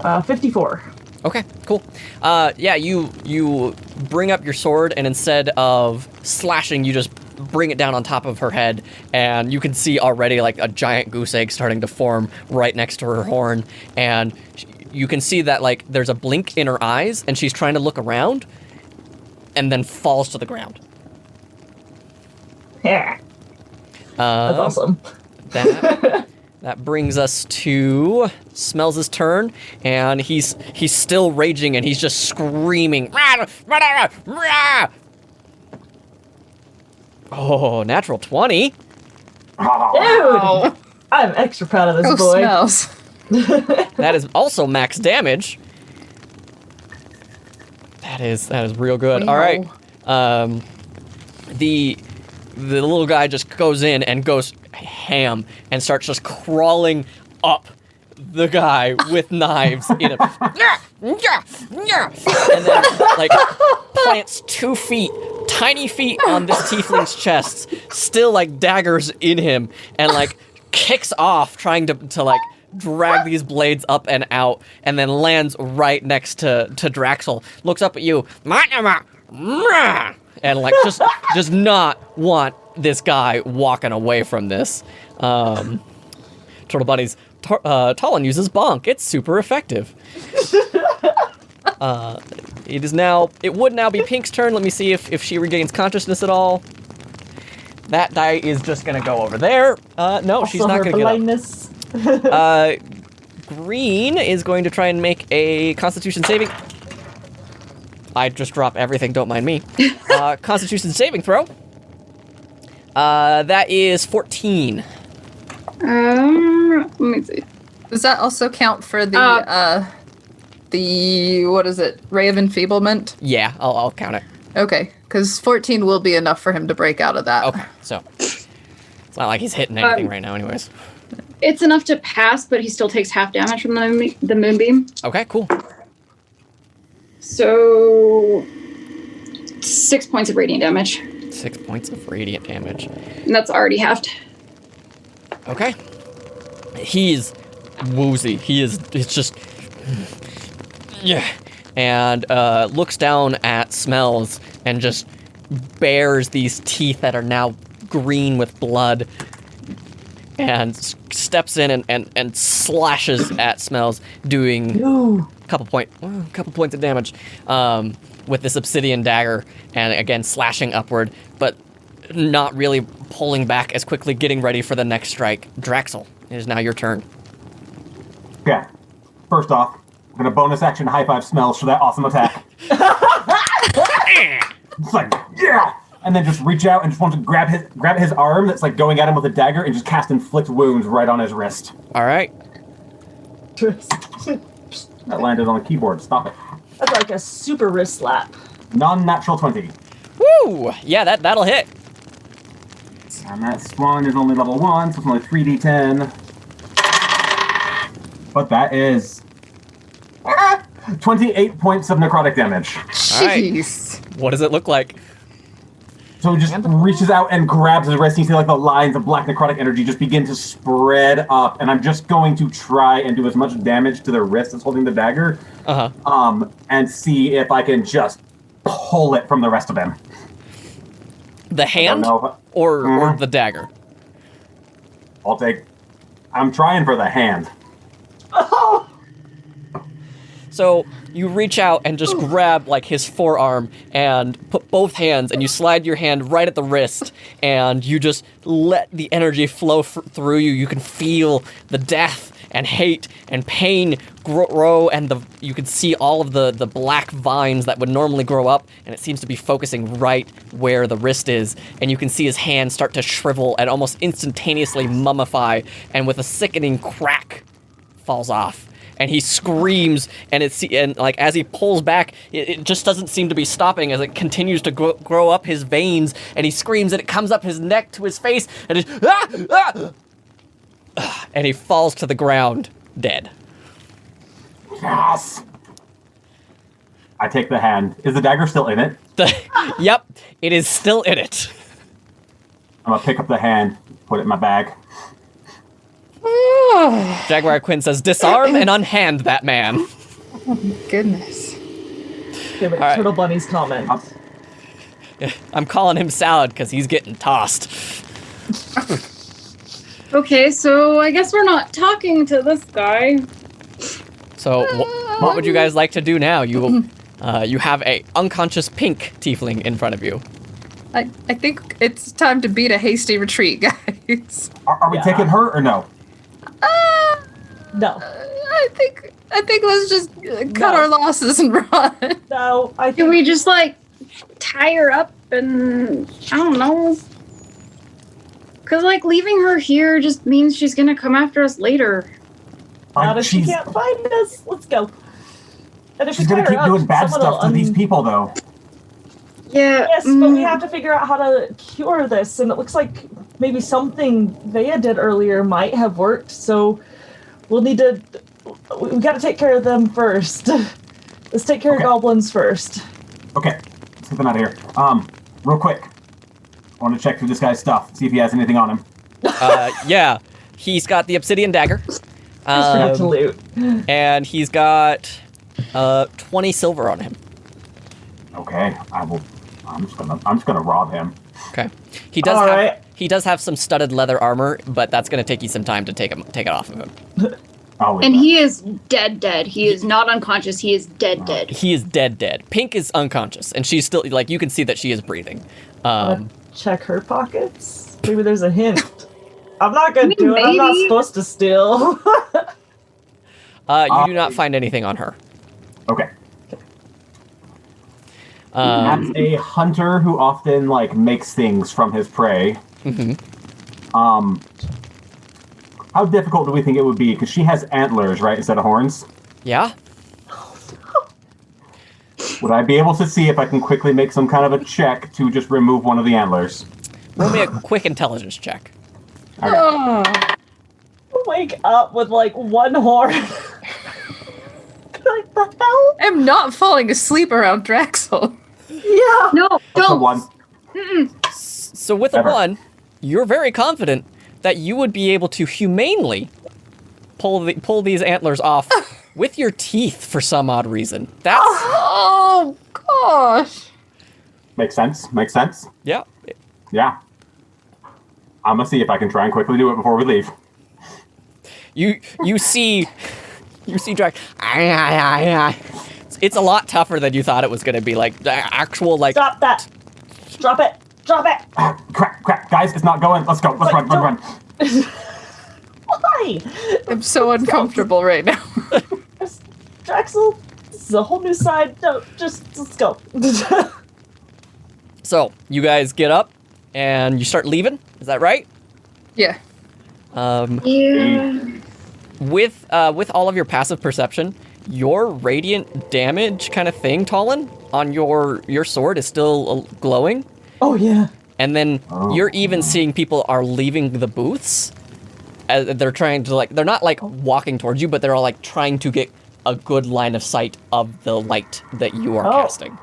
Uh, 54. Okay, cool. Yeah, you bring up your sword, and instead of slashing, you just bring it down on top of her head, and you can see already a giant goose egg starting to form right next to her horn, and you can see that there's a blink in her eyes, and she's trying to look around, and then falls to the ground. Yeah. That's awesome. That brings us to Smells' turn, and he's still raging, and he's just screaming. Oh, natural 20. Oh. Dude! I'm extra proud of this boy. Smells. That is also max damage. That is real good. Wow. All right. The little guy just goes in and goes ham and starts just crawling up the guy with knives in him. And then plants 2 feet, tiny feet on this tiefling's chest, still daggers in him, and kicks off trying to drag these blades up and out, and then lands right next to Draxel. Looks up at you, and just does not want this guy walking away from this. Turtle Buddies, Talon uses Bonk. It's super effective. It would now be Pink's turn. Let me see if she regains consciousness at all. That die is just gonna go over there. No, Also she's not her gonna get up. blindness. Green is going to try and make a Constitution saving. I just drop everything, don't mind me. Constitution saving throw. That is 14. Let me see. Does that also count for the what is it? Ray of Enfeeblement? Yeah, I'll count it. Okay, because 14 will be enough for him to break out of that. Okay, so it's not like he's hitting anything right now, anyways. It's enough to pass, but he still takes half damage from the moonbeam. Okay, cool. So 6 points of radiant damage. 6 points of radiant damage. And that's already halved. Okay. He's woozy. He's just... Yeah. And looks down at Smells and just bares these teeth that are now green with blood and steps in and slashes at Smells, doing a couple points of damage with this obsidian dagger, and again slashing upward, but not really pulling back as quickly, getting ready for the next strike. Draxel, it is now your turn. Okay. First off, I'm gonna bonus action high five Smells for that awesome attack. It's like, yeah! And then just reach out and just want to grab his arm that's like going at him with a dagger and just cast inflict wounds right on his wrist. All right. That landed on the keyboard. Stop it. That's like a super wrist slap. Non-natural 20. Woo! Yeah, that'll hit. And that one is only level 1, so it's only 3d10. But that is 28 points of necrotic damage. All right. Jeez. What does it look like? So he just reaches out and grabs his wrist, and you see like the lines of black necrotic energy just begin to spread up. And I'm just going to try and do as much damage to the wrist that's holding the dagger. And see if I can just pull it from the rest of him. The hand or the dagger? I'm trying for the hand. So you reach out and just grab like his forearm and put both hands, and you slide your hand right at the wrist, and you just let the energy flow through you. You can feel the death and hate and pain grow, and you can see all of the black vines that would normally grow up, and it seems to be focusing right where the wrist is, and you can see his hand start to shrivel and almost instantaneously mummify, and with a sickening crack, falls off. And he screams, and like as he pulls back, it just doesn't seem to be stopping as it continues to grow up his veins, and he screams, and it comes up his neck to his face, and and he falls to the ground, dead. Yes! I take the hand. Is the dagger still in it? Yep, it is still in it. I'm gonna pick up the hand, put it in my bag. Jaguar Quinn says, disarm and unhand that man. Goodness. Favorite All right. Turtle Bunny's comment. I'm calling him Salad because he's getting tossed. Okay, so I guess we're not talking to this guy. So what would you guys like to do now? You have a unconscious pink tiefling in front of you. I think it's time to beat a hasty retreat, guys. Are we taking her or no? No. I think let's just cut our losses and run. No, I Can think we just like tie her up and I don't know? Cause like leaving her here just means she's gonna come after us later. not if she can't find us. Let's go. And if She's we gonna tie her keep up, doing bad someone will stuff to these people, though. Yeah. Yes, but we have to figure out how to cure this, and it looks like maybe something Vea did earlier might have worked, so we'll need to... We gotta take care of them first. Let's take care of goblins first. Okay, let's get them out of here. Real quick. I want to check through this guy's stuff, see if he has anything on him. Yeah, he's got the obsidian dagger. Just forget to loot. And he's got 20 silver on him. Okay, I'm just gonna rob him. Okay. He does have some studded leather armor, but that's gonna take you some time to take it off of him. And he is dead. He is not unconscious. He is dead. He is dead. Pink is unconscious, and she's still, like, you can see that she is breathing. Check her pockets. Maybe there's a hint. I'm not gonna do it. I'm not maybe. supposed to steal. You do not find anything on her. Okay. As a hunter who often makes things from his prey, How difficult do we think it would be? Because she has antlers, right, instead of horns. Yeah. Would I be able to see if I can quickly make some kind of a check to just remove one of the antlers? Roll me a quick intelligence check. Okay. Oh, Wake up with like one horn. Like the hell? I'm not falling asleep around Draxel. Yeah. No, That's a don't. 1. So with a Ever. 1, you're very confident that you would be able to humanely pull these antlers off with your teeth for some odd reason. That's Oh gosh. Makes sense. Makes sense. yeah. Yeah. I'm gonna see if I can try and quickly do it before we leave. You see Drac. It's a lot tougher than you thought it was going to be. Like the actual like. Drop that. Drop it. Drop it. Crap, guys, it's not going. Let's go. Let's run. Why? I'm so uncomfortable right now. Draxel, this is a whole new side. No, just let's go. So you guys get up and you start leaving. Is that right? Yeah. Yeah. With all of your passive perception, your radiant damage kind of thing, Talon, on your sword is still glowing. Oh yeah. And then you're even seeing people are leaving the booths. As they're trying to they're not like walking towards you, but they're all like trying to get a good line of sight of the light that you are casting.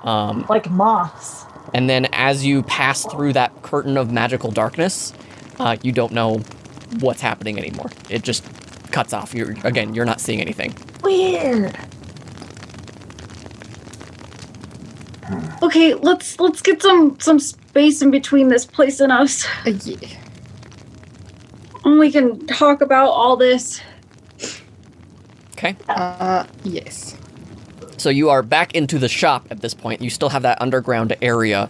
Like moths. And then as you pass through that curtain of magical darkness, you don't know what's happening anymore. It just cuts off. You're not seeing anything. Weird. Okay, let's get some space in between this place and us, Yeah. and we can talk about all this. Okay. Yes. So you are back into the shop at this point. You still have that underground area.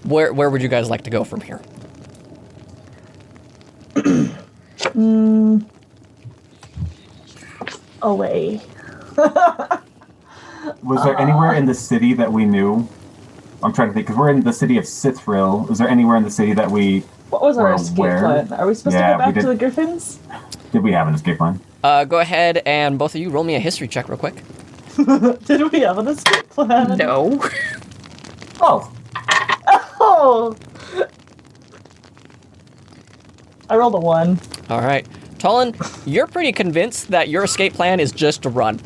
Where would you guys like to go from here? Away. Was there anywhere in the city that we knew? I'm trying to think, because we're in the city of Sithril. Is there anywhere in the city that we What was our were escape aware? plan? Are we supposed to Yeah, go back we to did. the Griffins? Did we have an escape plan? Go ahead and both of you roll me a history check real quick. Did we have an escape plan? No. Oh, Oh. I rolled a 1. All right. Talon, you're pretty convinced that your escape plan is just to run.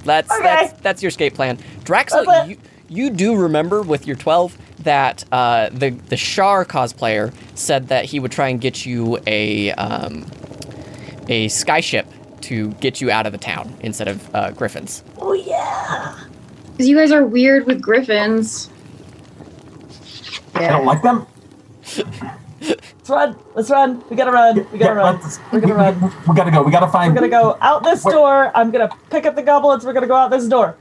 That's your escape plan. Draxel, That's it. you do remember with your 12 that the Shar cosplayer said that he would try and get you a skyship to get you out of the town instead of griffins. Oh yeah. Because you guys are weird with griffins. I don't like them. Let's run. Let's run. We gotta run. We gotta run. We're gonna run. We gotta go. We gotta find. We're gonna go out this door. I'm gonna pick up the goblins. We're gonna go out this door.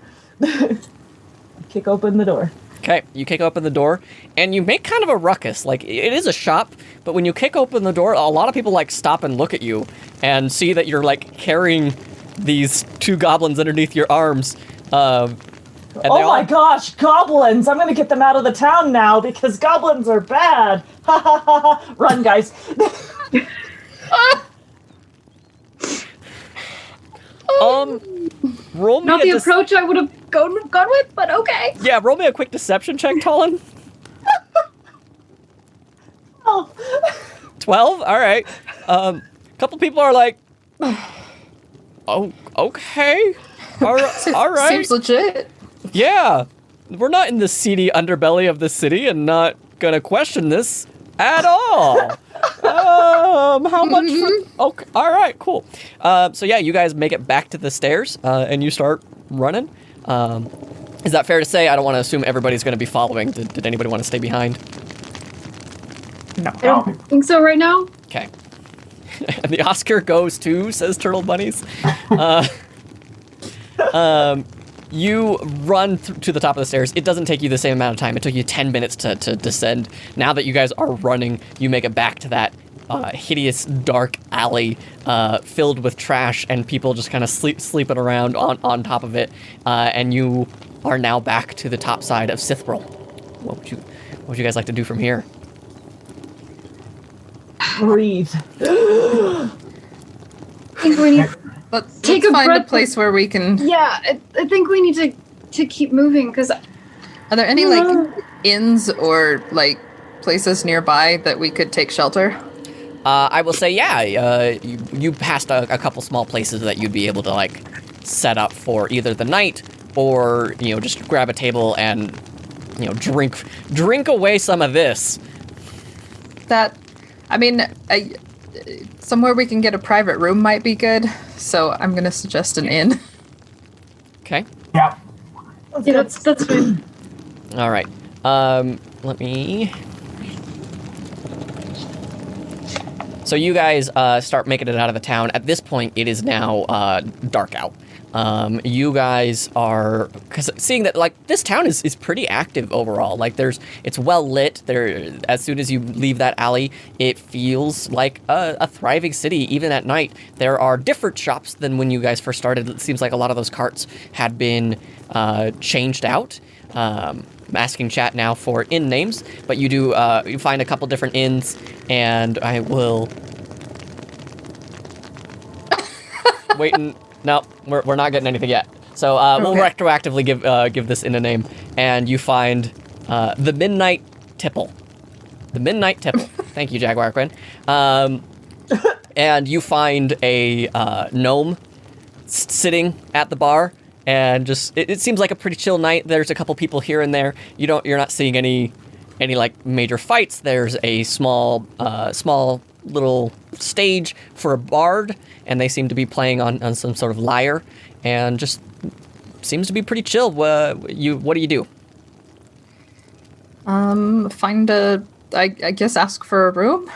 Kick open the door. Okay, you kick open the door, and you make kind of a ruckus. Like, it is a shop, but when you kick open the door, a lot of people, like, stop and look at you and see that you're, like, carrying these 2 goblins underneath your arms. And Oh my gosh, goblins! I'm gonna get them out of the town now because goblins are bad. Ha ha ha ha! Run, guys. Roll me Not a the approach I would have gone with, but okay. Yeah, roll me a quick deception check, Talon. Oh. 12? All right. A couple people are like, oh, okay. All right. Seems legit. Yeah. We're not in the seedy underbelly of the city and not gonna question this at all. How much for... Okay, all right, cool. So yeah, you guys make it back to the stairs, and you start running. Is that fair to say? I don't want to assume everybody's going to be following. Did anybody want to stay behind? No. I don't think so right now. Okay. And the Oscar goes to, says Turtle Bunnies. You run to the top of the stairs. It doesn't take you the same amount of time. It took you 10 minutes to descend. Now that you guys are running, you make it back to that hideous dark alley filled with trash and people just kind of sleeping around on top of it. And you are now back to the top side of Sithril. What would you guys like to do from here? Breathe. I think we need. Let's Take a find breath. a place where we can. Yeah, I think we need to keep moving because. Are there any like inns or like places nearby that we could take shelter? I will say, yeah, you passed a couple small places that you'd be able to like set up for either the night or just grab a table and drink away some of this. That, I mean, somewhere we can get a private room might be good. So I'm gonna suggest an inn. Okay. Yeah. Yeah, that's fine. All right. Let me. So you guys start making it out of the town. At this point, it is now dark out. You guys are seeing that like this town is pretty active overall. Like it's well lit. There, as soon as you leave that alley, it feels like a thriving city. Even at night, there are different shops than when you guys first started. It seems like a lot of those carts had been changed out. I'm asking chat now for inn names, but you do you find a couple different inns, and I will waiting. No, we're not getting anything yet. So we'll retroactively give this inn a name, and you find the Midnight Tipple. The Midnight Tipple. Thank you, Jaguar Quinn. And you find a gnome sitting at the bar. And just it seems like a pretty chill night. There's a couple people here and there. You're not seeing any like major fights. There's a small little stage for a bard, and they seem to be playing on some sort of lyre, and just seems to be pretty chill. What do you do? I guess ask for a room.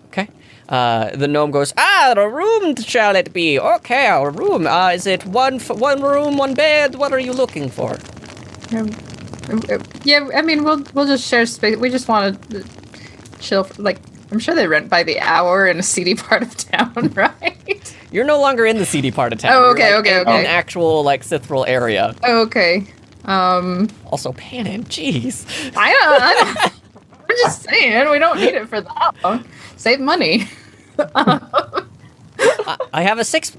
Okay. The gnome goes, the room shall it be. Okay, a room. Is it one room, one bed? What are you looking for? Yeah, I mean, we'll just share space. We just want to chill. Like, I'm sure they rent by the hour in a seedy part of town, right? You're no longer in the seedy part of town. Oh, okay, You're, like, okay. An actual like Sithril area. Oh, okay. Also, Panin, jeez. I don't. I'm just saying, we don't need it for that long. Save money. I have a six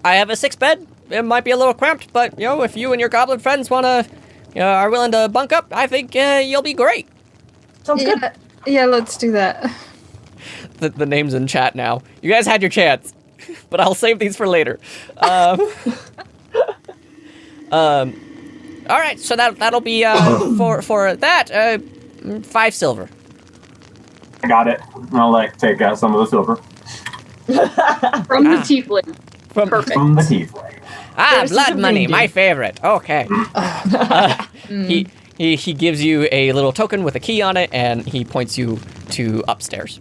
bed. It might be a little cramped, but if you and your goblin friends are willing to bunk up, I think you'll be great. Sounds good. Yeah, let's do that. The name's in chat now. You guys had your chance, but I'll save these for later. All right, so that'll be for that 5 silver. I got it. I'll take out some of the silver. From the tiefling. Perfect. From the tiefling. Blood money, convenient. my favorite. Okay. He gives you a little token with a key on it, and he points you to upstairs.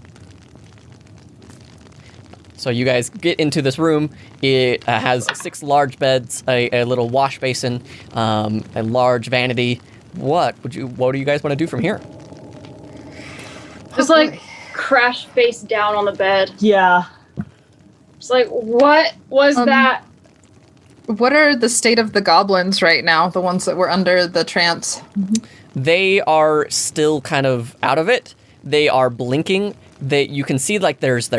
So you guys get into this room. It has 6 large beds, a little wash basin, a large vanity. What do you guys want to do from here? Just crash face down on the bed. Yeah. Just what was that? What are the state of the goblins right now? The ones that were under the trance? They are still kind of out of it. They are blinking. You can see there's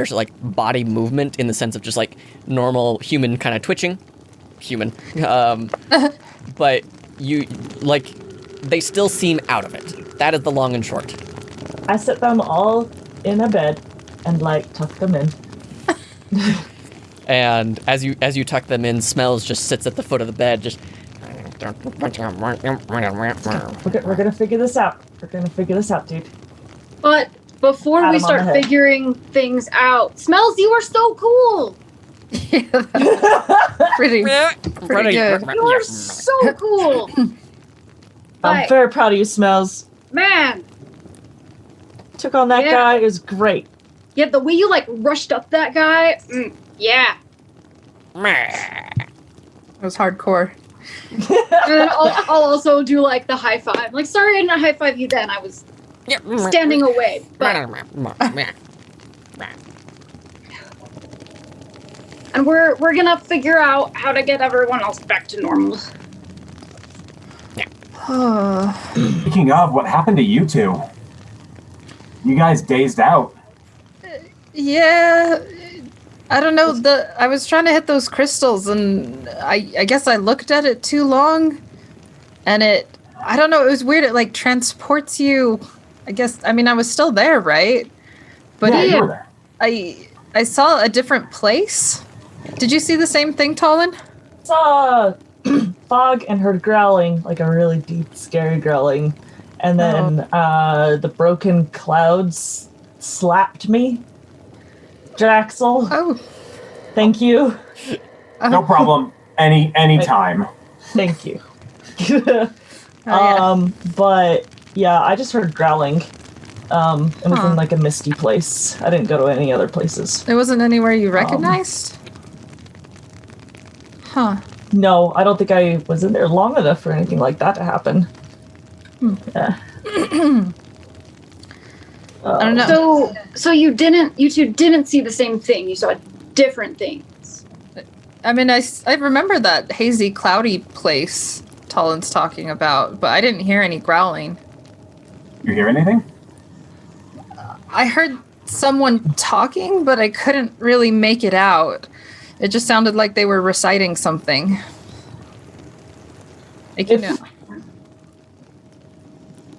body movement in the sense of just normal human kind of twitching. But they still seem out of it. That is the long and short. I sit them all in a bed and tuck them in. And as you tuck them in, Smells just sits at the foot of the bed, just. We're gonna figure this out. We're gonna figure this out, dude. But before Pat we him on the start head. figuring things out, Smells, you are so cool. Pretty good. You are so cool. I'm very proud of you, Smells. Man. Took on that guy. It was great. Yeah, the way you rushed up that guy. Yeah. It was hardcore. And then I'll also do the high five. Sorry I didn't high five you then. I was standing away. But... And we're gonna figure out how to get everyone else back to normal. Speaking of, what happened to you two? You guys dazed out. Yeah, I don't know. I was trying to hit those crystals, and I guess I looked at it too long, and I don't know. It was weird. It like transports you. I guess. I mean, I was still there, right? But Yeah, you were there. I saw a different place. Did you see the same thing, Talon? Saw fog and heard growling, like a really deep, scary growling, and then the broken clouds slapped me. Draxel. Oh, Thank you. No problem. Any time. Thank you. yeah. But yeah, I just heard growling. It was in like a misty place. I didn't go to any other places. It wasn't anywhere you recognized? Huh. No, I don't think I was in there long enough for anything like that to happen. Yeah. I don't know. So you two didn't see the same thing. You saw different things. I mean, I remember that hazy, cloudy place Talon's talking about, but I didn't hear any growling. You hear anything? I heard someone talking, but I couldn't really make it out. It just sounded like they were reciting something. Like, you know.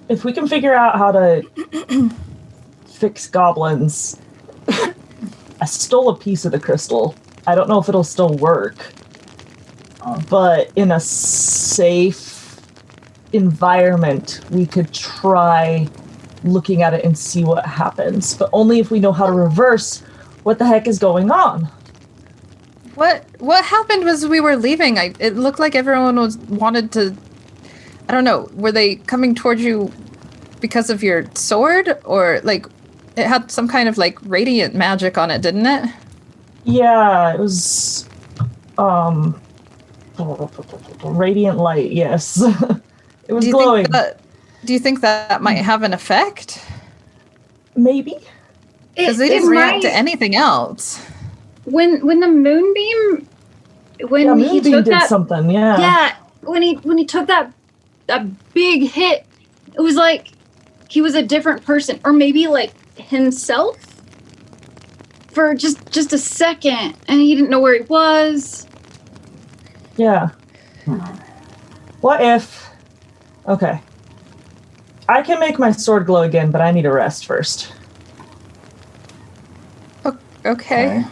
If we can figure out how to fix goblins, I stole a piece of the crystal. I don't know if it'll still work, but in a safe environment, we could try looking at it and see what happens, but only if we know how to reverse what the heck is going on. What happened was we were leaving. It looked like everyone wanted to. I don't know. Were they coming towards you because of your sword, or like it had some kind of like radiant magic on it, didn't it? Yeah, it was radiant light. Yes, it was glowing. Do you think that might have an effect? Maybe. Because they didn't react to anything else. When the moonbeam, Moonbeam did something. Yeah, when he took that big hit, it was like he was a different person, or maybe like himself for just a second, and he didn't know where he was. Yeah. What if? Okay. I can make my sword glow again, but I need a rest first. Okay.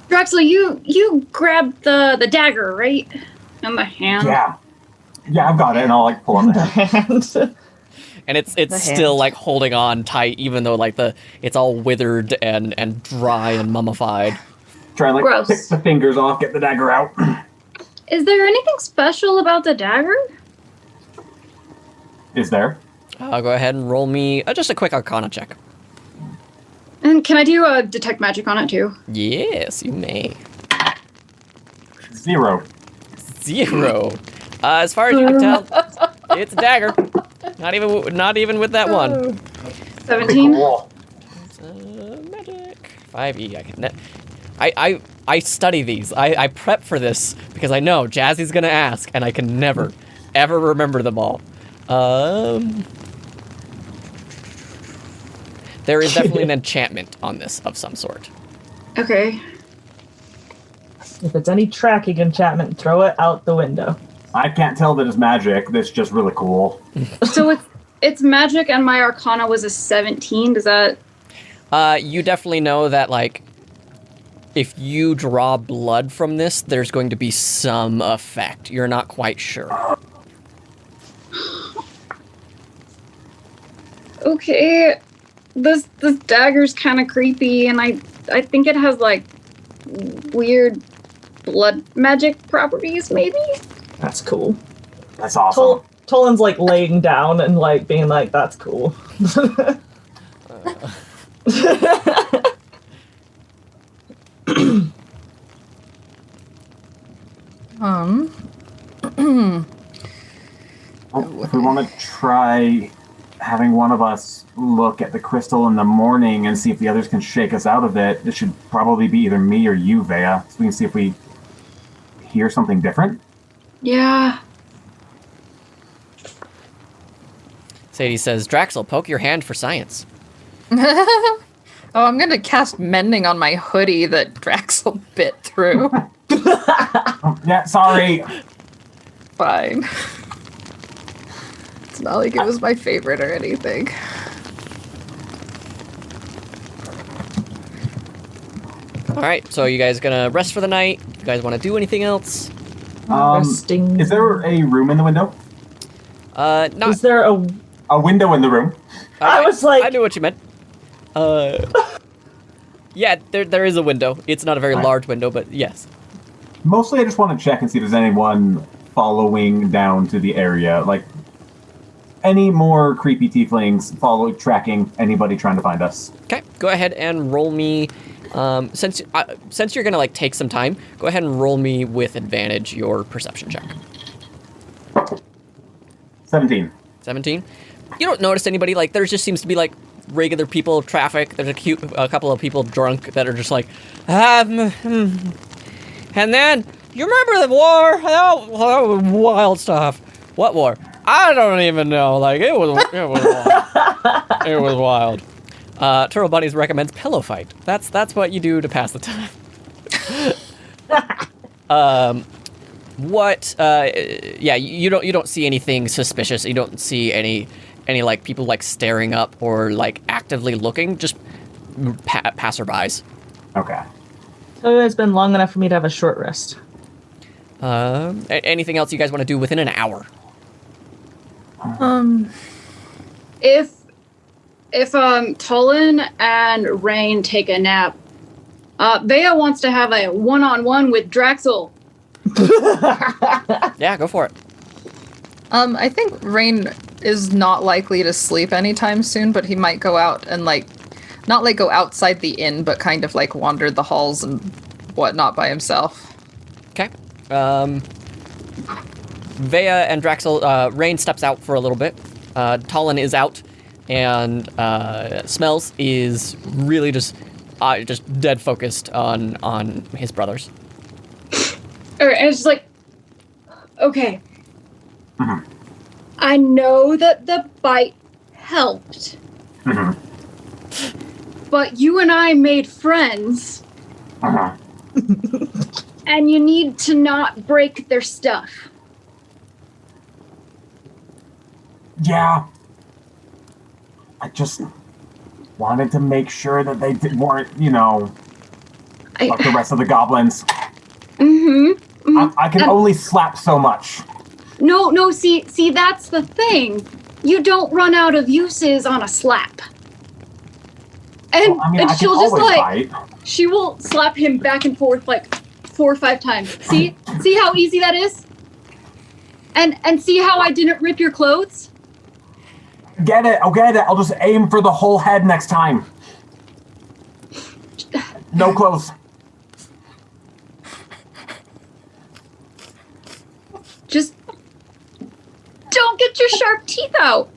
Draxel, you grabbed the dagger, right? And the hand. Yeah, I've got it, and I'll like pull up the hand. And it's still like holding on tight, even though like it's all withered and dry and mummified. Try and like Gross. pick the fingers off, get the dagger out. Is there anything special about the dagger? Is there? I'll go ahead and roll me just a quick Arcana check. And can I do a detect magic on it too? Yes, you may. 0. 0. As far as you can tell, it's a dagger. Not even with that one. 17. Cool. Magic 5e. I study these. I prep for this because I know Jazzy's gonna ask, and I can never, ever remember them all. There is definitely an enchantment on this of some sort. Okay. If it's any tracking enchantment, throw it out the window. I can't tell that it's magic. That's just really cool. So it's magic, and my Arcana was a 17. Does that? You definitely know that, like, if you draw blood from this, there's going to be some effect. You're not quite sure. Okay. This dagger's kind of creepy, and I think it has like weird blood magic properties, maybe. That's cool. That's awesome. Tolan's like laying down and like being like, "That's cool." If we want to try having one of us look at the crystal in the morning and see if the others can shake us out of it, it should probably be either me or you, Vea, so we can see if we hear something different. Yeah. Sadie says, Draxel, poke your hand for science. Oh, I'm gonna cast Mending on my hoodie that Draxel bit through. Yeah, sorry. Fine. It's not like it was my favorite or anything. All right, so you guys gonna rest for the night? You guys want to do anything else? Resting. Is there a room in the window? Not. Is there a... A window in the room? I was like... I knew what you meant. Yeah, there is a window. It's not a very large window, but yes. Mostly I just want to check and see if there's anyone following down to the area. Like, any more creepy tieflings tracking anybody trying to find us. Okay, go ahead and roll me. Since you're gonna like take some time, go ahead and roll me with advantage your perception check. 17. 17. You don't notice anybody. Like there just seems to be like regular people, traffic. There's a couple of people drunk that are just like, and then you remember the war? That was wild stuff. What war? I don't even know. Like it was wild. It was wild. Turtle Bunnies recommends pillow fight. That's what you do to pass the time. Yeah, you don't see anything suspicious. You don't see any like people like staring up or like actively looking. Just passerbys. Okay. So it's been long enough for me to have a short rest. Anything else you guys want to do within an hour? If Tulin and Rain take a nap, Bea wants to have a one-on-one with Draxel. Yeah, go for it. I think Rain is not likely to sleep anytime soon, but he might go out and like, not like go outside the inn, but kind of like wander the halls and whatnot by himself. Okay. Vea and Draxel, Rain steps out for a little bit. Talon is out, and Smells is really just dead focused on his brothers. All right, and it's just like, okay. Mm-hmm. I know that the bite helped. Mm-hmm. But you and I made friends. Uh-huh. And you need to not break their stuff. Yeah. I just wanted to make sure that they weren't, like the rest of the goblins. I can only slap so much. No, see, that's the thing. You don't run out of uses on a slap. And, and she'll just like, bite. She will slap him back and forth like 4 or 5 times. See how easy that is? And see how I didn't rip your clothes? Get it, I'll just aim for the whole head next time. No clothes. Just don't get your sharp teeth out.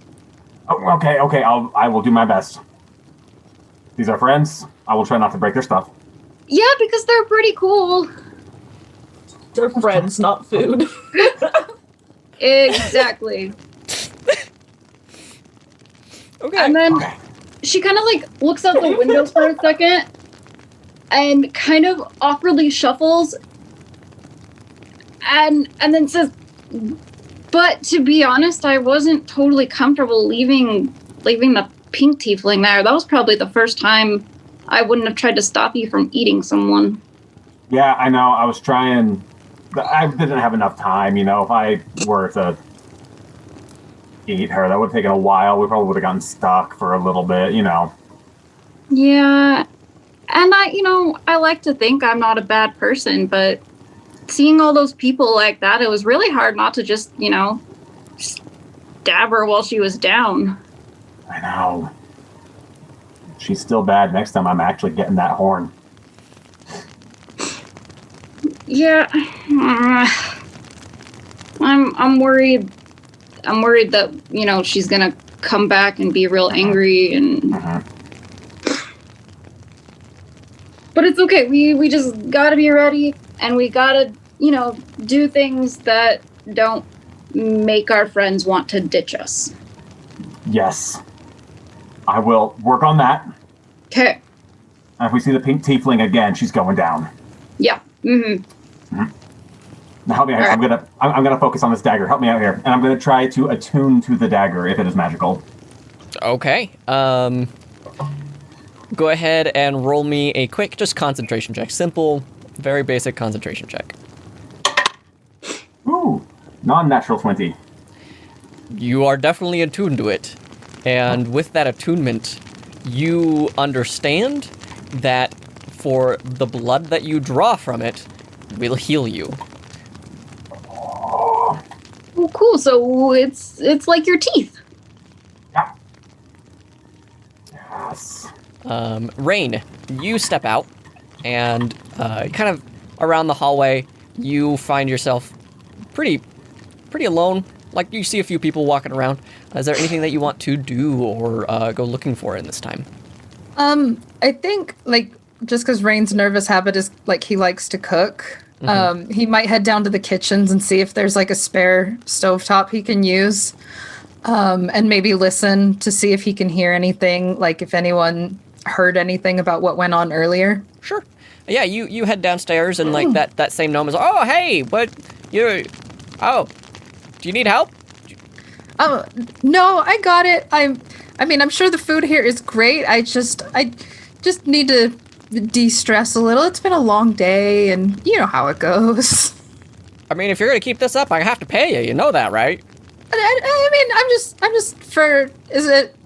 Oh, okay, I will do my best. These are friends. I will try not to break their stuff. Yeah, because they're pretty cool. They're friends, not food. Exactly. Okay. And then she kind of like looks out the window for a second and kind of awkwardly shuffles and then says, but to be honest, I wasn't totally comfortable leaving the pink tiefling there. That was probably the first time I wouldn't have tried to stop you from eating someone. Yeah, I know. I was trying. I didn't have enough time, if I were to eat her, that would have taken a while. We probably would have gotten stuck for a little bit, Yeah. And I like to think I'm not a bad person, but seeing all those people like that, it was really hard not to just, stab her while she was down. I know. She's still bad. Next time I'm actually getting that horn. Yeah. I'm worried. I'm worried that, she's gonna come back and be real angry and... But it's okay. We just gotta be ready, and we gotta, do things that don't make our friends want to ditch us. Yes. I will work on that. Okay. If we see the pink tiefling again, she's going down. Yeah. Mm-hmm. Now help me out here. All right. I'm gonna focus on this dagger. Help me out here, and I'm gonna try to attune to the dagger if it is magical. Okay. Go ahead and roll me a quick, just concentration check. Simple, very basic concentration check. Ooh, non-natural 20. You are definitely attuned to it. And with that attunement, you understand that for the blood that you draw from it will heal you. Oh, cool. So it's like your teeth. Yeah. Yes. Rain, you step out, and kind of around the hallway, you find yourself pretty alone. Like, you see a few people walking around. Is there anything that you want to do or go looking for in this time? I think, like, just because Rain's nervous habit is, like, he likes to cook, he might head down to the kitchens and see if there's, like, a spare stovetop he can use, and maybe listen to see if he can hear anything, like, if anyone heard anything about what went on earlier. Sure. Yeah, you head downstairs, and, like, that same gnome is, oh, hey, what, do you need help? No, I got it. I mean, I'm sure the food here is great. I just need to de-stress a little. It's been a long day, and you know how it goes. I mean, if you're gonna keep this up, I have to pay you. You know that, right? I mean, I'm just for. Is it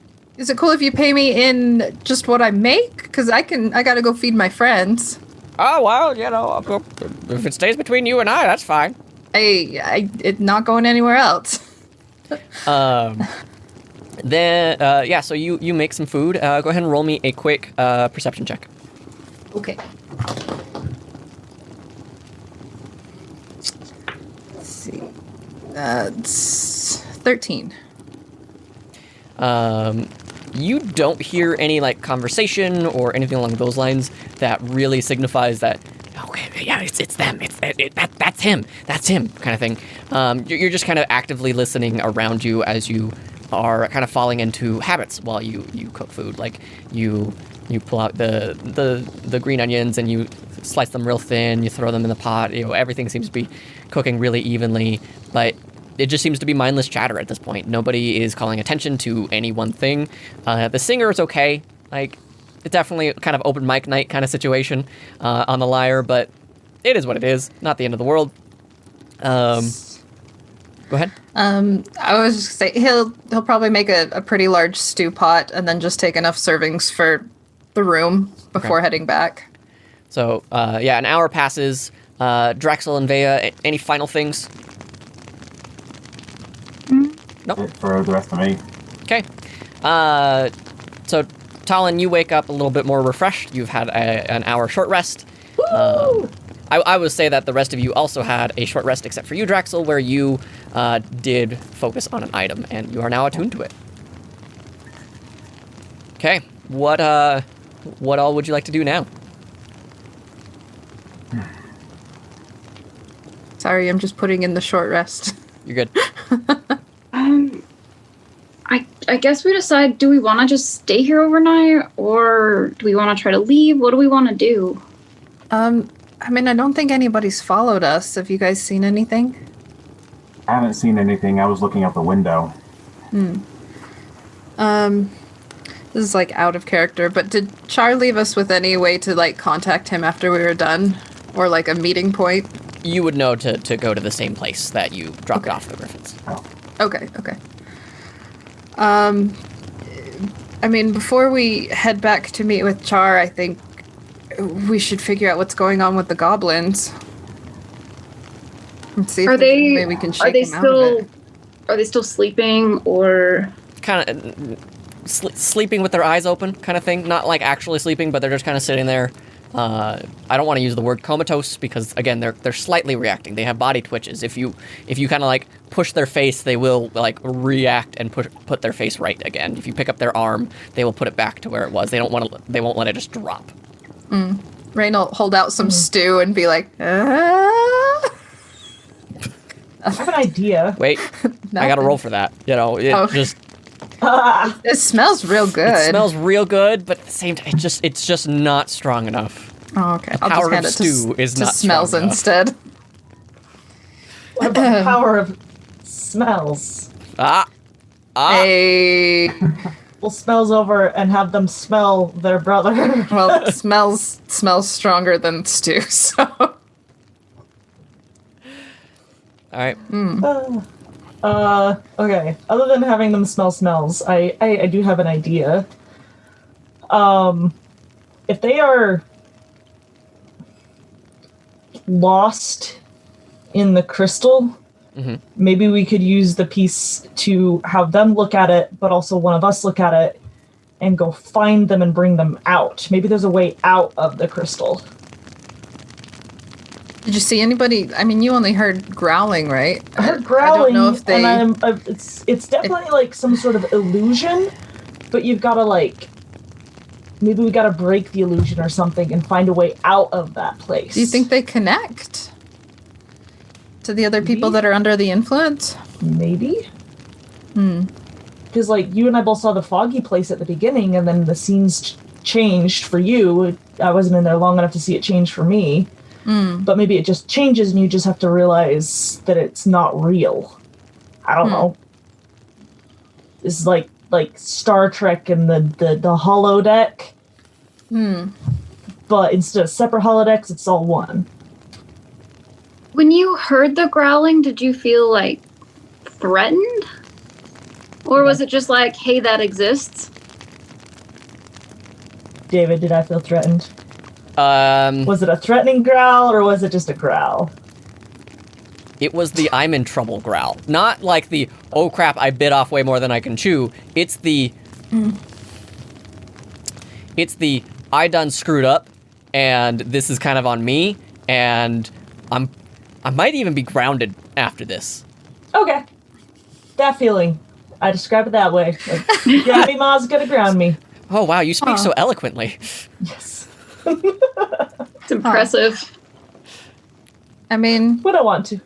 cool if you pay me in just what I make? Because I gotta go feed my friends. Oh well, you know, if it stays between you and I, that's fine. It's not going anywhere else. Then so you make some food. Go ahead and roll me a quick perception check. Okay. Let's see. That's 13. You don't hear any like conversation or anything along those lines that really signifies that. Okay, yeah, it's them. That's him kind of thing. You're just kind of actively listening around you as you are kind of falling into habits while you cook food. Like you pull out the green onions and you slice them real thin. You throw them in the pot. You know, everything seems to be cooking really evenly, but it just seems to be mindless chatter at this point. Nobody is calling attention to any one thing. The singer is okay. Like, it's definitely kind of open mic night kind of situation on the lyre, but it is what it is. Not the end of the world. Go ahead. I was just say he'll probably make a pretty large stew pot and then just take enough servings for the room before heading back. So an hour passes. Drexel and Vea, any final things? Nope. For the rest of me. Okay. So Talon, you wake up a little bit more refreshed. You've had an hour short rest. I would say that the rest of you also had a short rest, except for you, Drexel, where you did focus on an item, and you are now attuned to it. Okay, what all would you like to do now? Sorry, I'm just putting in the short rest. You're good. I guess we decide, do we want to just stay here overnight, or do we want to try to leave? What do we want to do? I mean, I don't think anybody's followed us. Have you guys seen anything? I haven't seen anything. I was looking out the window. This is like out of character, but did Char leave us with any way to like contact him after we were done? Or like a meeting point? You would know to go to the same place that you dropped off the griffins. Oh. Okay. I mean, before we head back to meet with Char, I think we should figure out what's going on with the goblins. And see if maybe we can shake them out of it. Are they still sleeping, or Kind of sleeping with their eyes open, kind of thing. Not like actually sleeping, but they're just kind of sitting there. I don't want to use the word comatose because again they're slightly reacting. They have body twitches. If you kind of like push their face, they will like react and put their face right again. If you pick up their arm, they will put it back to where it was. They won't let it just drop. Rain will hold out some stew and be like, I have an idea. Wait, I got to roll for that. You know, just It smells real good. It smells real good, but at the same time, it's just not strong enough. Oh, okay. The I'll power just hand of it stew is to not smells strong enough. instead. What about the power of smells? Ah, Hey. We'll smells over and have them smell their brother. Well, smells stronger than stew, so. all right. Okay. Other than having them smell smells, I do have an idea. If they are lost in the crystal, maybe we could use the piece to have them look at it, but also one of us look at it and go find them and bring them out. Maybe there's a way out of the crystal. Did you see anybody? I mean, you only heard growling, right? I heard growling, I don't know if they. and it's definitely like some sort of illusion, but you've got to maybe we got to break the illusion or something and find a way out of that place. Do you think they connect to the other people that are under the influence? Maybe. Because like you and I both saw the foggy place at the beginning, and then the scenes changed for you. I wasn't in there long enough to see it change for me. But maybe it just changes and you just have to realize that it's not real. I don't know. It's like Star Trek and the holodeck. But instead of separate holodecks, it's all one. When you heard the growling, did you feel like threatened? Or was it just like, hey, that exists? David, did I feel threatened? Um, Was it a threatening growl or was it just a growl? It was the I'm in trouble growl. Not like the, oh crap, I bit off way more than I can chew. It's the I done screwed up and this is kind of on me and I might even be grounded after this. Okay. That feeling. I describe it that way. Like, Gabby Ma's gonna ground me. Oh wow, you speak so eloquently. Yes. It's impressive. I mean, When I want to.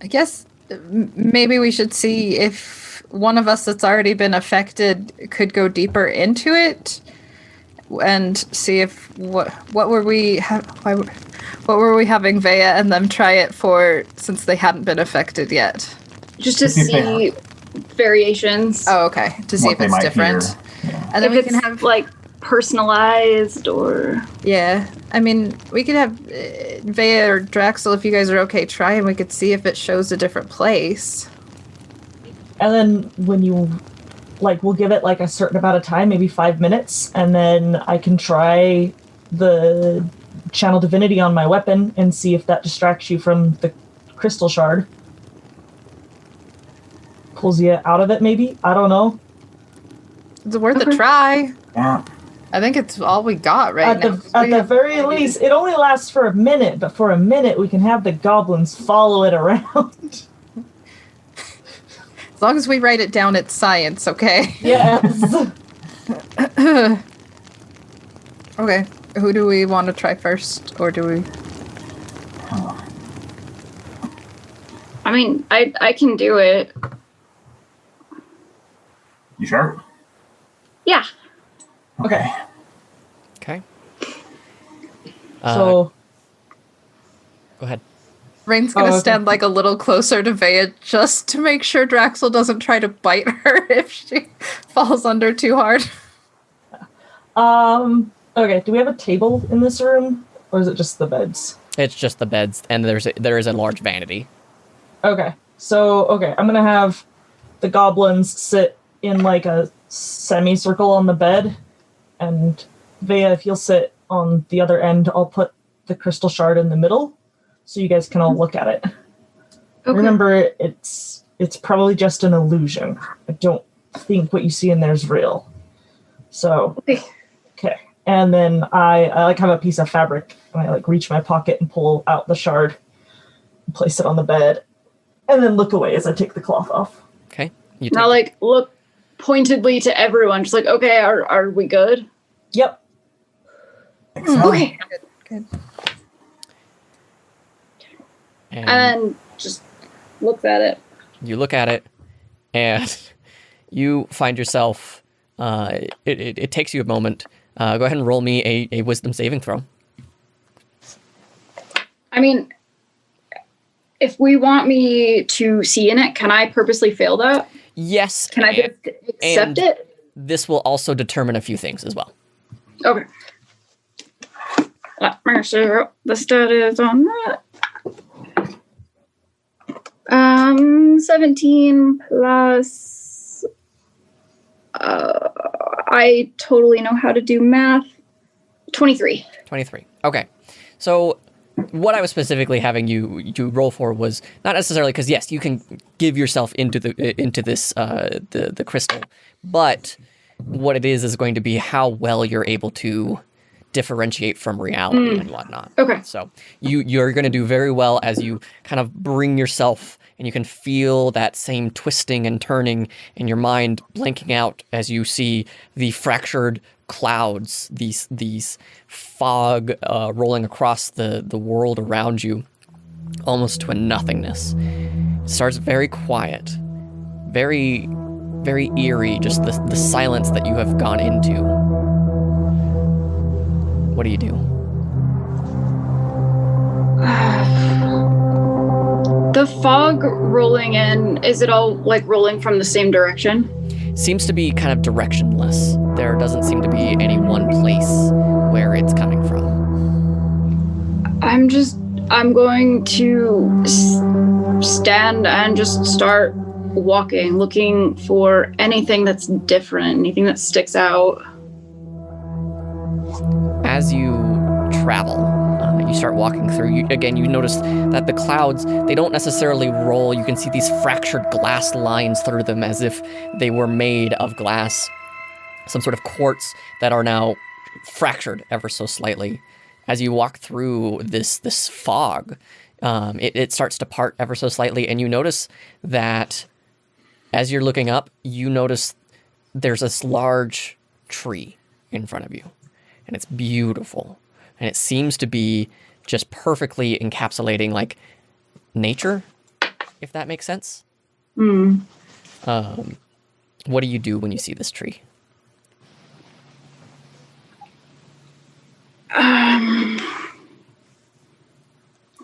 I guess maybe we should see if one of us that's already been affected could go deeper into it and see if what were we having Vea and them try it for since they hadn't been affected yet. Just to See if they see variations. Oh, okay. To see What if they it's might different. hear. Yeah. And then if we it's can have like personalized or yeah. I mean, we could have Vea or Draxel if you guys are okay. Try and we could see if it shows a different place. And then when you, we'll give it a certain amount of time, maybe 5 minutes, and then I can try the channel divinity on my weapon and see if that distracts you from the crystal shard. Pulls you out of it, maybe? I don't know. It's worth a try. Yeah. I think it's all we got right now. At the very least, it only lasts for a minute, but for a minute we can have the goblins follow it around. As long as we write it down, it's science, okay? Yes. Okay. Who do we want to try first, or do we? I mean, I can do it. You sure? Yeah. Okay. Okay. So Go ahead. Rain's gonna Oh, okay. stand a little closer to Vea just to make sure Draxel doesn't try to bite her if she falls under too hard. okay, do we have a table in this room? Or is it just the beds? It's just the beds, and there is a large vanity. Okay. I'm gonna have the goblins sit in a semicircle on the bed, and Vea, if you'll sit on the other end, I'll put the crystal shard in the middle, so you guys can all look at it. Okay. Remember, it's probably just an illusion. I don't think what you see in there is real. So, okay. And then I have a piece of fabric, and I reach my pocket and pull out the shard, and place it on the bed, and then look away as I take the cloth off. Okay. You Now, look pointedly to everyone, just okay, are we good? Yep. Okay. Good. and And just looks at it. you look at it, and you find yourself. It takes you a moment. Go ahead and roll me a wisdom saving throw. I mean, if we want me to see in it, can I purposely fail that? Yes. Can I just accept it? This will also determine a few things as well. Okay. Let me see what the stat is on that. 17 plus. I totally know how to do math. 23. 23. Okay. So what I was specifically having you roll for was not necessarily because yes, you can give yourself into this the crystal, but what it is going to be how well you're able to differentiate from reality and whatnot. Okay. So you're going to do very well as you kind of bring yourself, and you can feel that same twisting and turning in your mind blanking out as you see the fractured clouds, these fog rolling across the world around you, almost to a nothingness. It starts very quiet, very, very eerie, just the silence that you have gone into. What do you do? The fog rolling in, is it all like rolling from the same direction? Seems to be kind of directionless. There doesn't seem to be any one place where it's coming from. I'm going to stand and just start walking, looking for anything that's different, anything that sticks out. As you travel, you start walking through. You notice that the clouds, they don't necessarily roll. You can see these fractured glass lines through them as if they were made of glass, some sort of quartz that are now fractured ever so slightly. As you walk through this fog, it starts to part ever so slightly, and you notice that as you're looking up, you notice there's this large tree in front of you. And it's beautiful. And it seems to be just perfectly encapsulating, like, nature, if that makes sense. What do you do when you see this tree?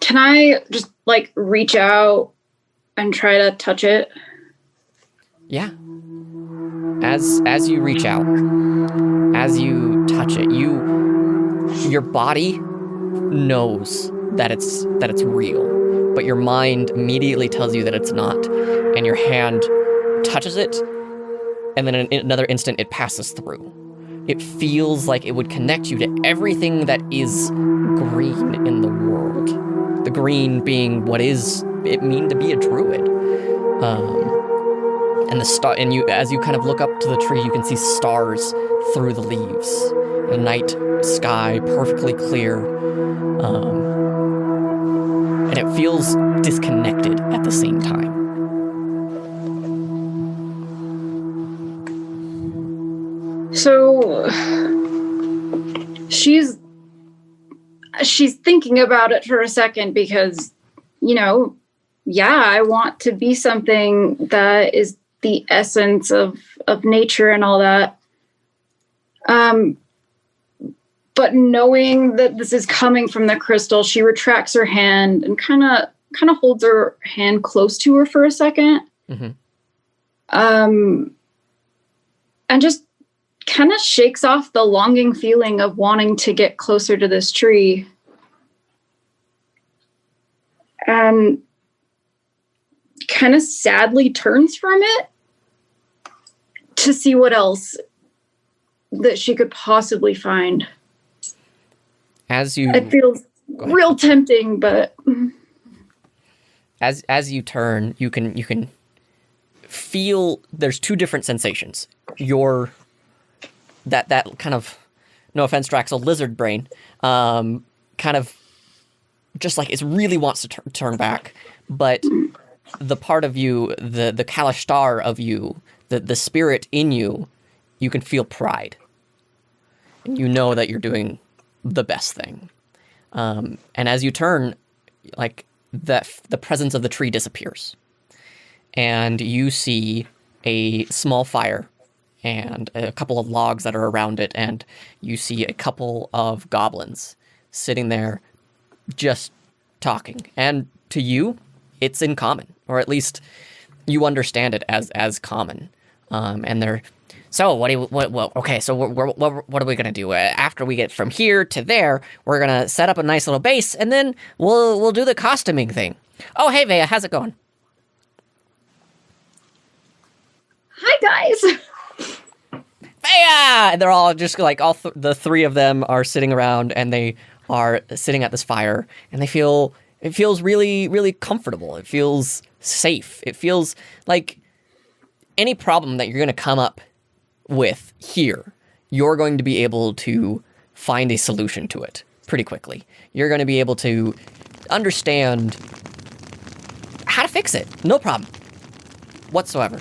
Can I just, like, reach out and try to touch it? Yeah. As you reach out, as you touch it, your body knows that it's real, but your mind immediately tells you that it's not, and your hand touches it, and then in another instant it passes through. It feels like it would connect you to everything that is green in the world. The green being what is it mean to be a druid. And as you kind of look up to the tree, you can see stars through the leaves. The night sky perfectly clear. And it feels disconnected at the same time. So she's thinking about it for a second because, I want to be something that is the essence of nature and all that. But knowing that this is coming from the crystal, she retracts her hand and kind of holds her hand close to her for a second. Mm-hmm. And just kind of shakes off the longing feeling of wanting to get closer to this tree. And kind of sadly turns from it to see what else that she could possibly find. It feels real tempting, but as you turn, you can feel there's two different sensations. That kind of, no offense, Draxel, lizard brain, kind of just like it really wants to turn back, but the part of you, the Kalashtar of you, the spirit in you, you can feel pride. And you know that you're doing the best thing. And as you turn, like the presence of the tree disappears. And you see a small fire and a couple of logs that are around it, and you see a couple of goblins sitting there just talking. And to you, it's in common, or at least you understand it as common. And they're, so okay, so what are we gonna do? After we get from here to there, we're gonna set up a nice little base, and then we'll do the costuming thing. Oh, hey, Vea, how's it going? Hi, guys. Vea! And they're all just like, the three of them are sitting around, and they are sitting at this fire, and it feels really, really comfortable. It feels safe. It feels like any problem that you're going to come up with here, you're going to be able to find a solution to it pretty quickly. You're going to be able to understand how to fix it. No problem whatsoever,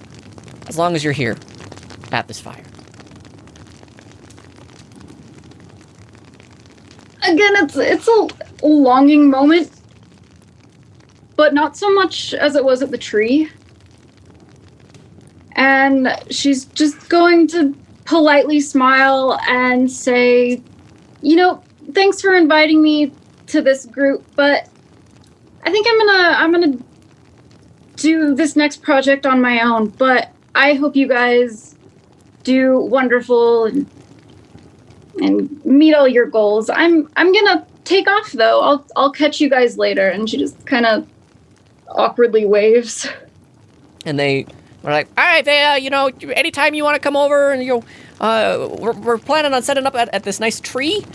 as long as you're here at this fire. Again, it's a longing moment, but not so much as it was at the tree. And she's just going to politely smile and say, thanks for inviting me to this group, but I think I'm gonna do this next project on my own, but I hope you guys do wonderful and meet all your goals. I'm gonna take off though. I'll catch you guys later. And she just kind of awkwardly waves. And they are like, all right, Vea, anytime you want to come over, and we're planning on setting up at this nice tree,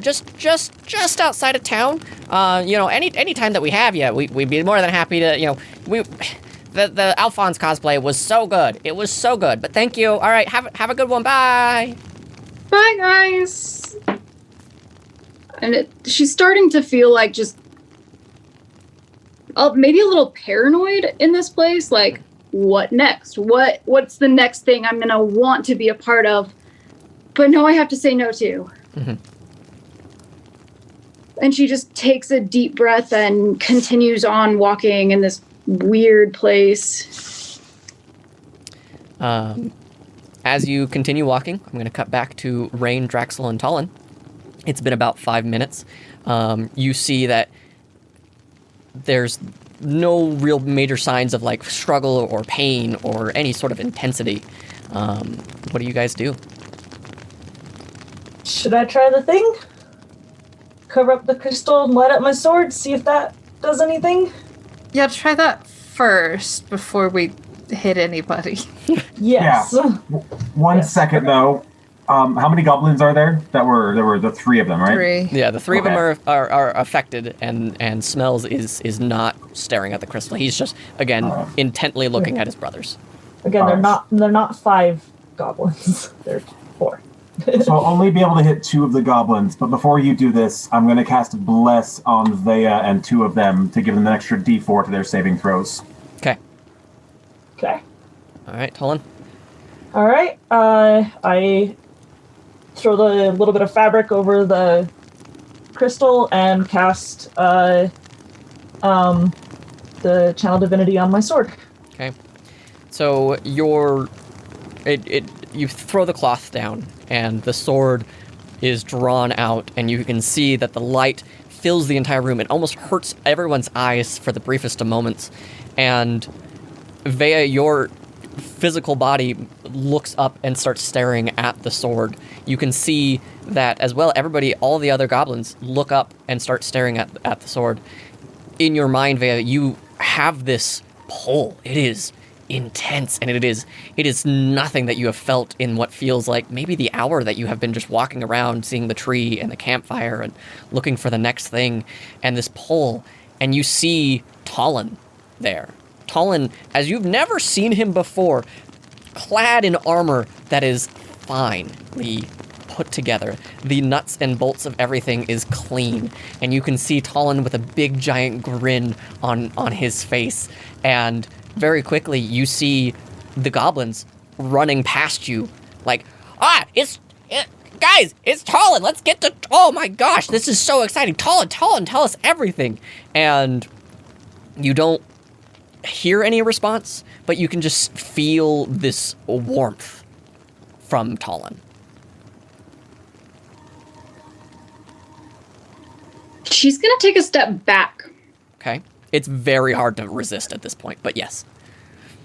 just outside of town. Anytime that we have you, we'd be more than happy to. The Alphonse cosplay was so good. It was so good. But thank you. All right, have a good one. Bye. Bye, guys. And she's starting to feel like just maybe a little paranoid in this place. Like, what next? What's the next thing I'm gonna want to be a part of? But no, I have to say no to. Mm-hmm. And she just takes a deep breath and continues on walking in this weird place. As you continue walking, I'm going to cut back to Rain, Draxel, and Talon. It's been about 5 minutes. You see that there's no real major signs of like struggle or pain or any sort of intensity. What do you guys do? Should I try the thing? Cover up the crystal and light up my sword, see if that does anything? Yeah, try that first before we hit anybody. Yes. Yeah. One Yes. second though. How many goblins are there? There were the three of them, right? 3. Yeah, the three Okay. of them are affected, and Smells is not staring at the crystal. He's just, again, intently looking at his brothers. Again, they're not 5 goblins. They're 4. So I'll only be able to hit 2 of the goblins, but before you do this, I'm going to cast Bless on Vea and 2 of them to give them an extra D4 to their saving throws. Okay. Okay. All right, Talon. All right. I throw the little bit of fabric over the crystal and cast the channel divinity on my sword. Okay. So you throw the cloth down, and the sword is drawn out, and you can see that the light fills the entire room. It almost hurts everyone's eyes for the briefest of moments. And Vea, your physical body looks up and starts staring at the sword. You can see that as well. All the other goblins look up and start staring at the sword. In your mind, Vea, you have this pull. It is intense, and it is nothing that you have felt in what feels like maybe the hour that you have been just walking around, seeing the tree and the campfire and looking for the next thing, and this pull. And you see Talon there. Talon, as you've never seen him before, clad in armor that is finely put together. The nuts and bolts of everything is clean, and you can see Talon with a big giant grin on his face. And very quickly you see the goblins running past you like, guys, it's Talon, let's get to, oh my gosh, this is so exciting. Talon, tell us everything. And you don't hear any response, but you can just feel this warmth from Talon. She's gonna take a step back. Okay? It's very hard to resist at this point, but yes.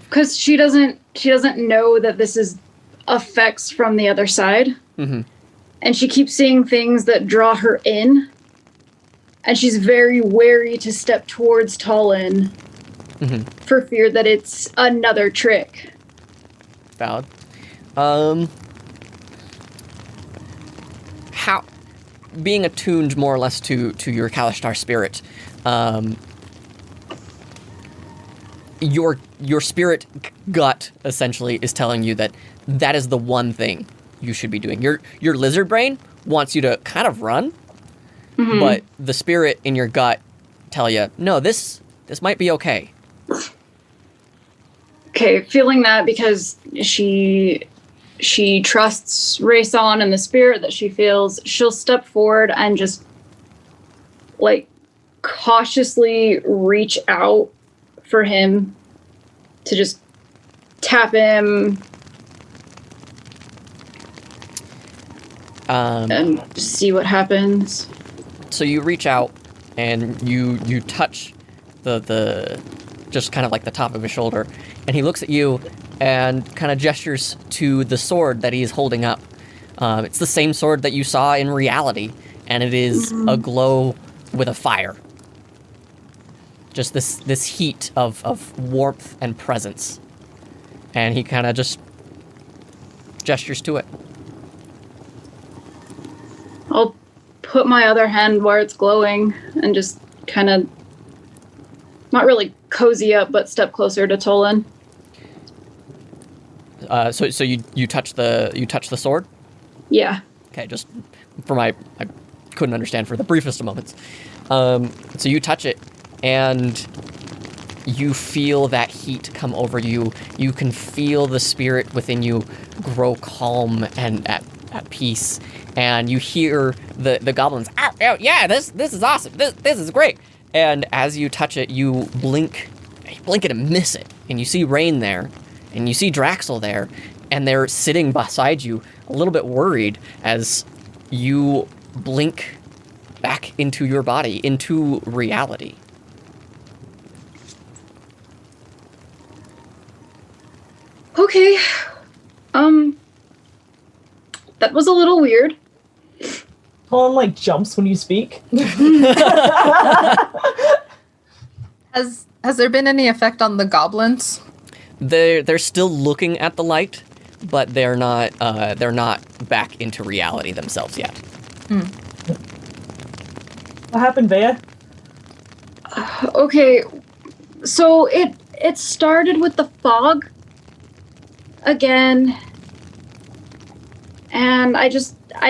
Because she doesn't know that this is effects from the other side. Mm-hmm. And she keeps seeing things that draw her in. And she's very wary to step towards Talon for fear that it's another trick. Valid. How, being attuned more or less to your Kalashtar spirit, your spirit gut essentially is telling you that is the one thing you should be doing. Your lizard brain wants you to kind of run, but the spirit in your gut tell you, no, this might be okay. Okay, feeling that because she trusts Rayson and the spirit that she feels, she'll step forward and just like cautiously reach out for him to just tap him and see what happens. So you reach out and you touch the just kind of like the top of his shoulder, and he looks at you and kind of gestures to the sword that he's holding up. It's the same sword that you saw in reality, and it is aglow with a fire. Just this heat of warmth and presence. And he kind of just gestures to it. I'll put my other hand where it's glowing and just kind of not really cozy up, but step closer to Tolan. So you touch the sword? Yeah. Okay, just for I couldn't understand for the briefest of moments. So you touch it, and you feel that heat come over you. You can feel the spirit within you grow calm and at peace. And you hear the goblins, oh, yeah, this is awesome. This is great. And as you touch it, you blink it and miss it. And you see Rain there, and you see Draxel there, and they're sitting beside you, a little bit worried as you blink back into your body, into reality. Okay. That was a little weird. Tolan, like, jumps when you speak. Has there been any effect on the goblins? They're still looking at the light, but they're not back into reality themselves yet. What happened, Vea? Okay. So it started with the fog again. And I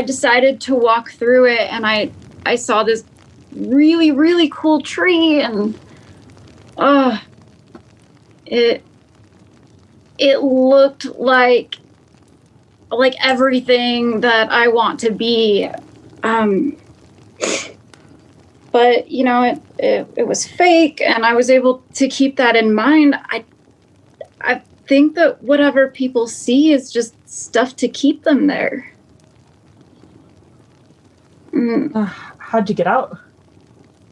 decided to walk through it, and I saw this really, really cool tree, and it looked like everything that I want to be. But you know, it was fake, and I was able to keep that in mind. I think that whatever people see is just stuff to keep them there. How'd you get out?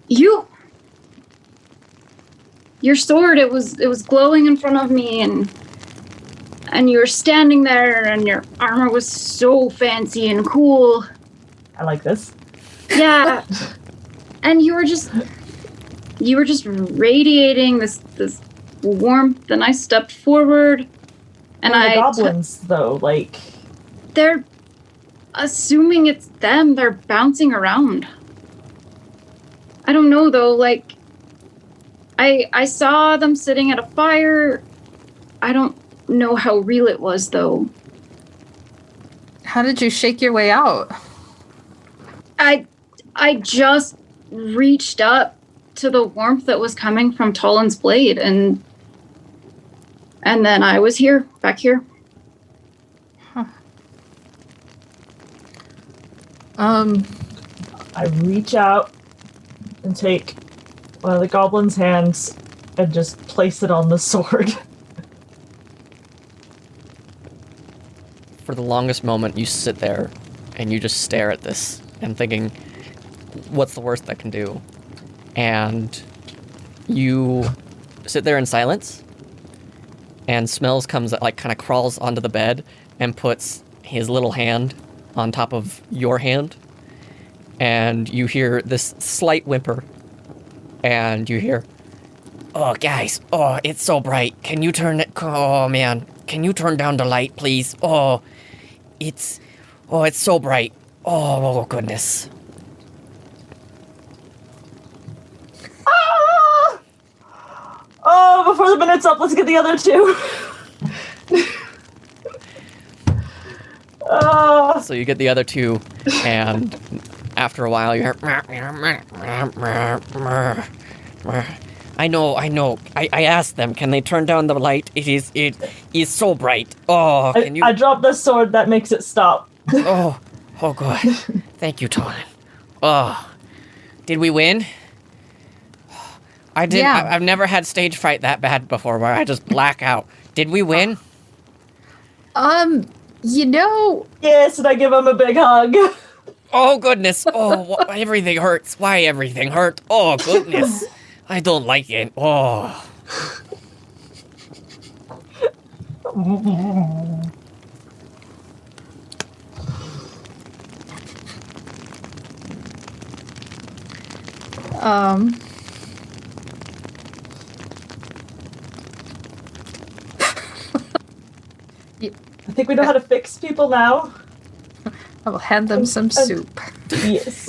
Your sword, it was glowing in front of me, and you were standing there, and your armor was so fancy and cool. I like this. Yeah. And you were just radiating this warmth, and I stepped forward, and the goblins, though, like, they're assuming it's them. They're bouncing around. I don't know, though. Like, I saw them sitting at a fire. I don't know how real it was, though. How did you shake your way out? I just reached up to the warmth that was coming from Tolan's blade, and then I was back here. Huh. I reach out and take one of the goblin's hands and just place it on the sword. For the longest moment, you sit there and you just stare at this and thinking, what's the worst that can do? And you sit there in silence, and Smells comes, like, kind of crawls onto the bed and puts his little hand on top of your hand, and you hear this slight whimper, and you hear, "Oh, guys, oh, it's so bright. Can you turn it, oh, man, can you turn down the light, please? Oh, it's so bright. Oh, goodness." Ah! Oh, before the minute's up, let's get the other two. So you get the other two, and after a while you hear, I know. I asked them, can they turn down the light? It is so bright. Oh, can you? I dropped the sword, that makes it stop. Oh, good. Thank you, Tolan. Oh, did we win? I didn't. Yeah. I've never had stage fright that bad before, where I just black out. Did we win? You know, Yes, and I give him a big hug. Oh, goodness. Oh, everything hurts. Why everything hurt? Oh, goodness. I don't like it. Oh. I think we know how to fix people now. I will hand them some soup. Yes.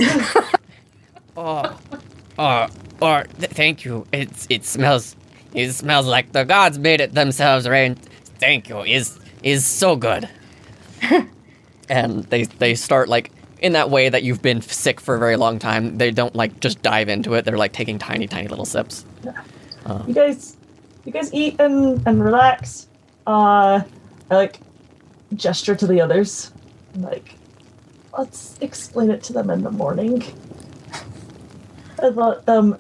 Thank you. It smells like the gods made it themselves, right? Thank you. Is so good. And they start, like, in that way that you've been sick for a very long time. They don't, like, just dive into it. They're, like, taking tiny little sips. You guys eat and relax. I, like, gesture to the others. Like, let's explain it to them in the morning. And let them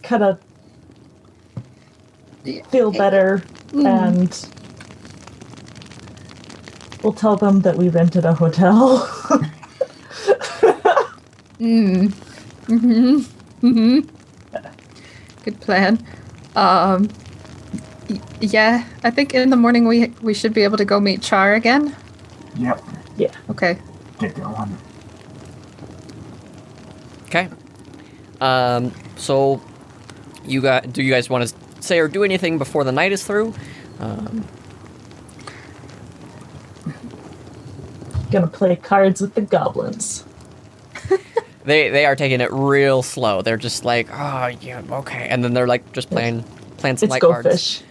kind of feel better, and we'll tell them that we rented a hotel. Good plan. Yeah, I think in the morning we should be able to go meet Char again. Yep. Yeah. Okay. Get going. Okay. So do you guys want to say or do anything before the night is through? Gonna play cards with the goblins. They are taking it real slow. They're just like, oh yeah, okay, and then they're like just playing some It's light Go cards. Fish.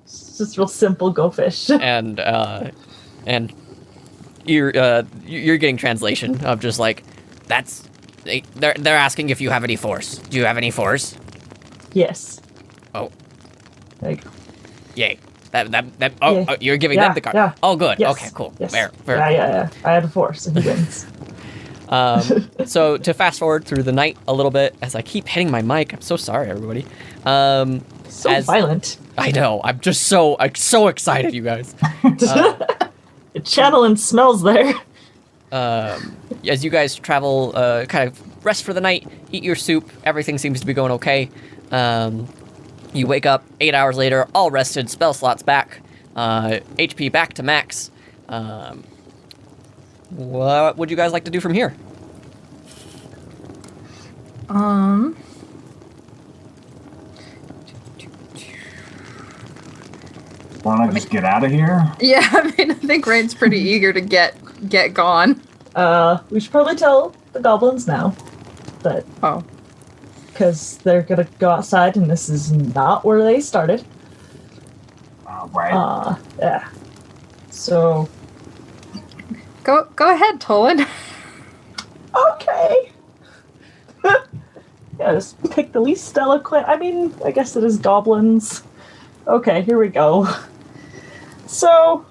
It's just real simple Go Fish. And you're getting translation of just like, they're asking if you have any force. Do you have any force? Yes. Oh, Like, yay. That Yeah. oh, you're giving them the card. Yeah. Oh, good. Yes. Okay, cool. Yes. Fair. Yeah. I had a force, and he wins. So to fast forward through the night a little bit, as I keep hitting my mic, I'm so sorry, everybody. So violent. I know. I'm just so excited, you guys. Channel and Smells there. As you guys travel, kind of rest for the night, eat your soup, everything seems to be going okay. You wake up 8 hours later, all rested, spell slots back, HP back to max. What would you guys like to do from here? Wanna just get out of here? Yeah, I mean, I think Rain's pretty eager to get gone. We should probably tell the goblins now that Oh. because they're gonna go outside, and this is not where they started. Right. Yeah. So Go ahead, Tolan. okay. Yeah, just pick the least eloquent. I mean, I guess it is goblins. Okay, here we go. So,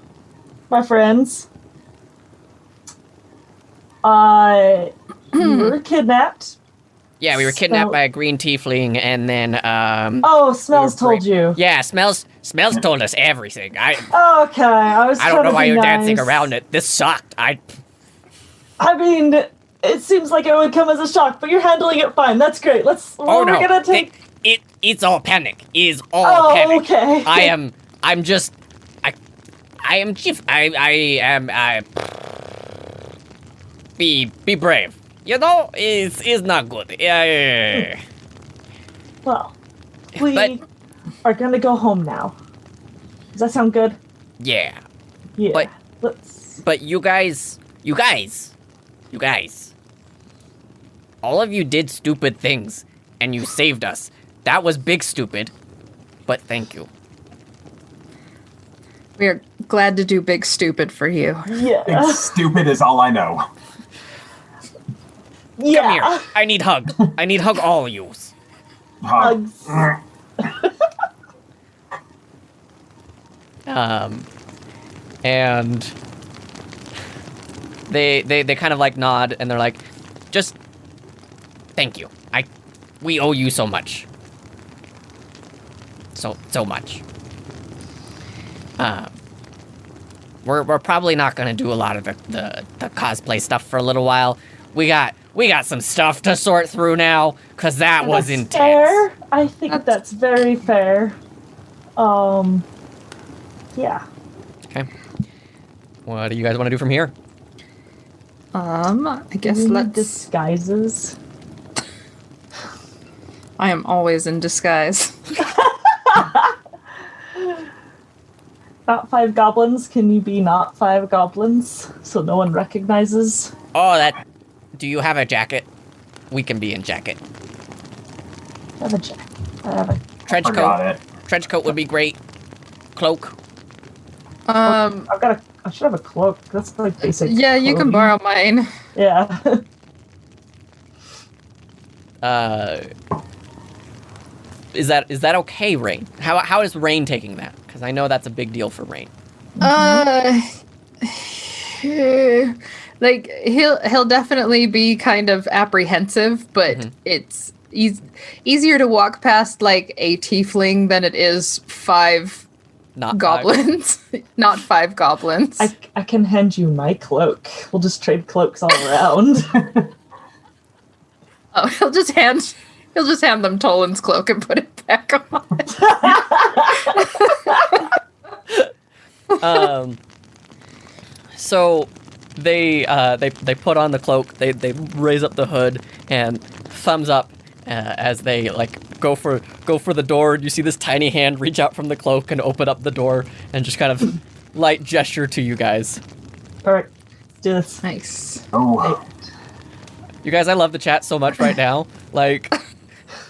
my friends, you were kidnapped Yeah, we were kidnapped by a green tiefling, and then Oh, Smells told you. Yeah, smells told us everything. Okay, I was. I don't know why you're dancing nice. around it. This sucked. I mean, it seems like it would come as a shock, but you're handling it fine. That's great. Let's. Oh no! We're gonna take. It's all panic. It is all panic. Okay. I'm just. Be brave. You know, is not good. Yeah. Well, we But- are gonna go home now. Does that sound good? Yeah. Yeah. But- Let's. But you guys, all of you did stupid things, and you saved us. That was big stupid, but thank you. We are glad to do big stupid for you. Yeah. Big stupid is all I know. Yeah. Come here. I need hug. I need hug all of you. Hugs. And they kind of like nod, and they're like, just thank you. We owe you so much. So much. We're probably not gonna do a lot of the cosplay stuff for a little while. We got some stuff to sort through now, cause that was That's intense. fair. I think that's very fair. Yeah. Okay. What do you guys want to do from here? I guess We need let's. disguises. I am always in disguise. Not 5 goblins. Can you be not 5 goblins so no one recognizes? Oh, do you have a jacket? We can be in jacket. I have a jacket. I have a. Trench I got it. Trench coat would be great. Cloak. I should have a cloak. That's like basic. Yeah, you can clothing. borrow mine. Yeah. Is that okay, Rain? How is Rain taking that? Because I know that's a big deal for Rain. Like he'll definitely be kind of apprehensive, but it's easier to walk past like a tiefling than it is 5 Not goblins. Not 5 goblins. I can hand you my cloak. We'll just trade cloaks all around. Oh, he'll just hand them Tolan's cloak and put it back on. So they put on the cloak. They raise up the hood and thumbs up as they like go for the door. You see this tiny hand reach out from the cloak and open up the door and just kind of light gesture to you guys. Perfect. Let's do this. Nice. Oh, You guys, I love the chat so much right now. Like,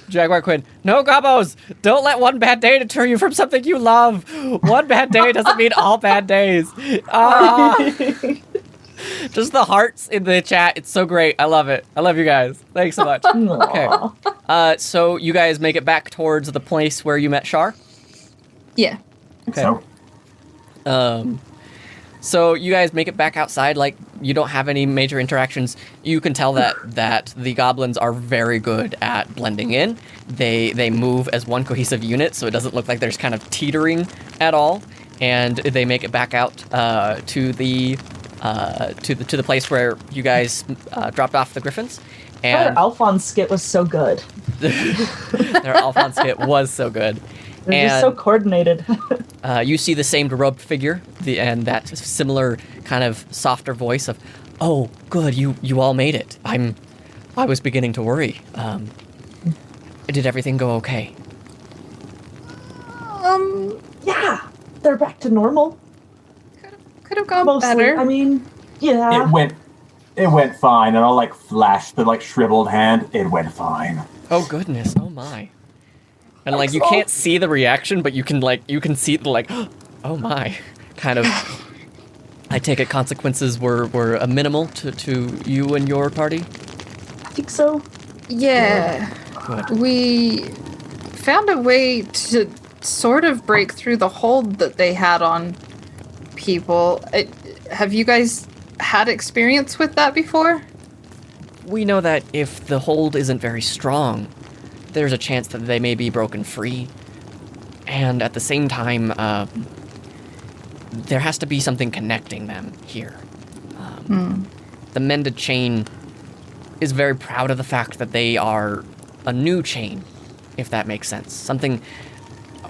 Jaguar Quinn, no gobos! Don't let one bad day deter you from something you love! One bad day doesn't mean all bad days! Ah! Just the hearts in the chat, it's so great. I love it. I love you guys. Thanks so much. Okay. Aw. So you guys make it back towards the place where you met Shar? Yeah. Okay. so So you guys make it back outside, like, you don't have any major interactions. You can tell that the goblins are very good at blending in. They move as one cohesive unit, so it doesn't look like there's kind of teetering at all. And they make it back out to the place where you guys dropped off the griffins. Their And Alphonse skit was so good. their Alphonse hit was so good. They're just so coordinated. You see the same robed figure, and that similar kind of softer voice of, "Oh, good, you all made it. I was beginning to worry. Did everything go okay?" Yeah, they're back to normal. Could have gone Mostly. better. I mean, yeah. it went fine, and I'll like flash the like shriveled hand. It went fine. Oh goodness! Oh my! And like you can't see the reaction, but you can see the like, "Oh my!" kind of. I take it consequences were minimal to you and your party. I think so. Yeah. Good. We found a way to sort of break through the hold that they had on people. Have you guys had experience with that before? We know that if the hold isn't very strong, there's a chance that they may be broken free. And at the same time, there has to be something connecting them here. The Mended Chain is very proud of the fact that they are a new chain, if that makes sense. Something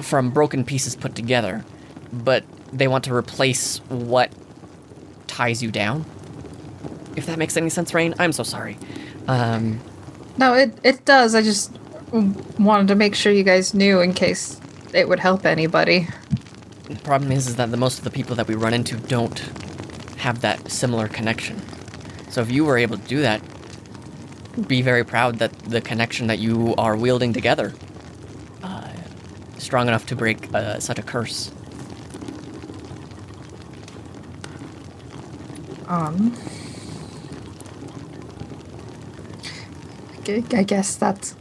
from broken pieces put together, but they want to replace what ties you down. If that makes any sense, Rain, I'm so sorry. No, it does. I just wanted to make sure you guys knew in case it would help anybody. The problem is that most of the people that we run into don't have that similar connection. So if you were able to do that, be very proud that the connection that you are wielding together is strong enough to break such a curse. I guess that's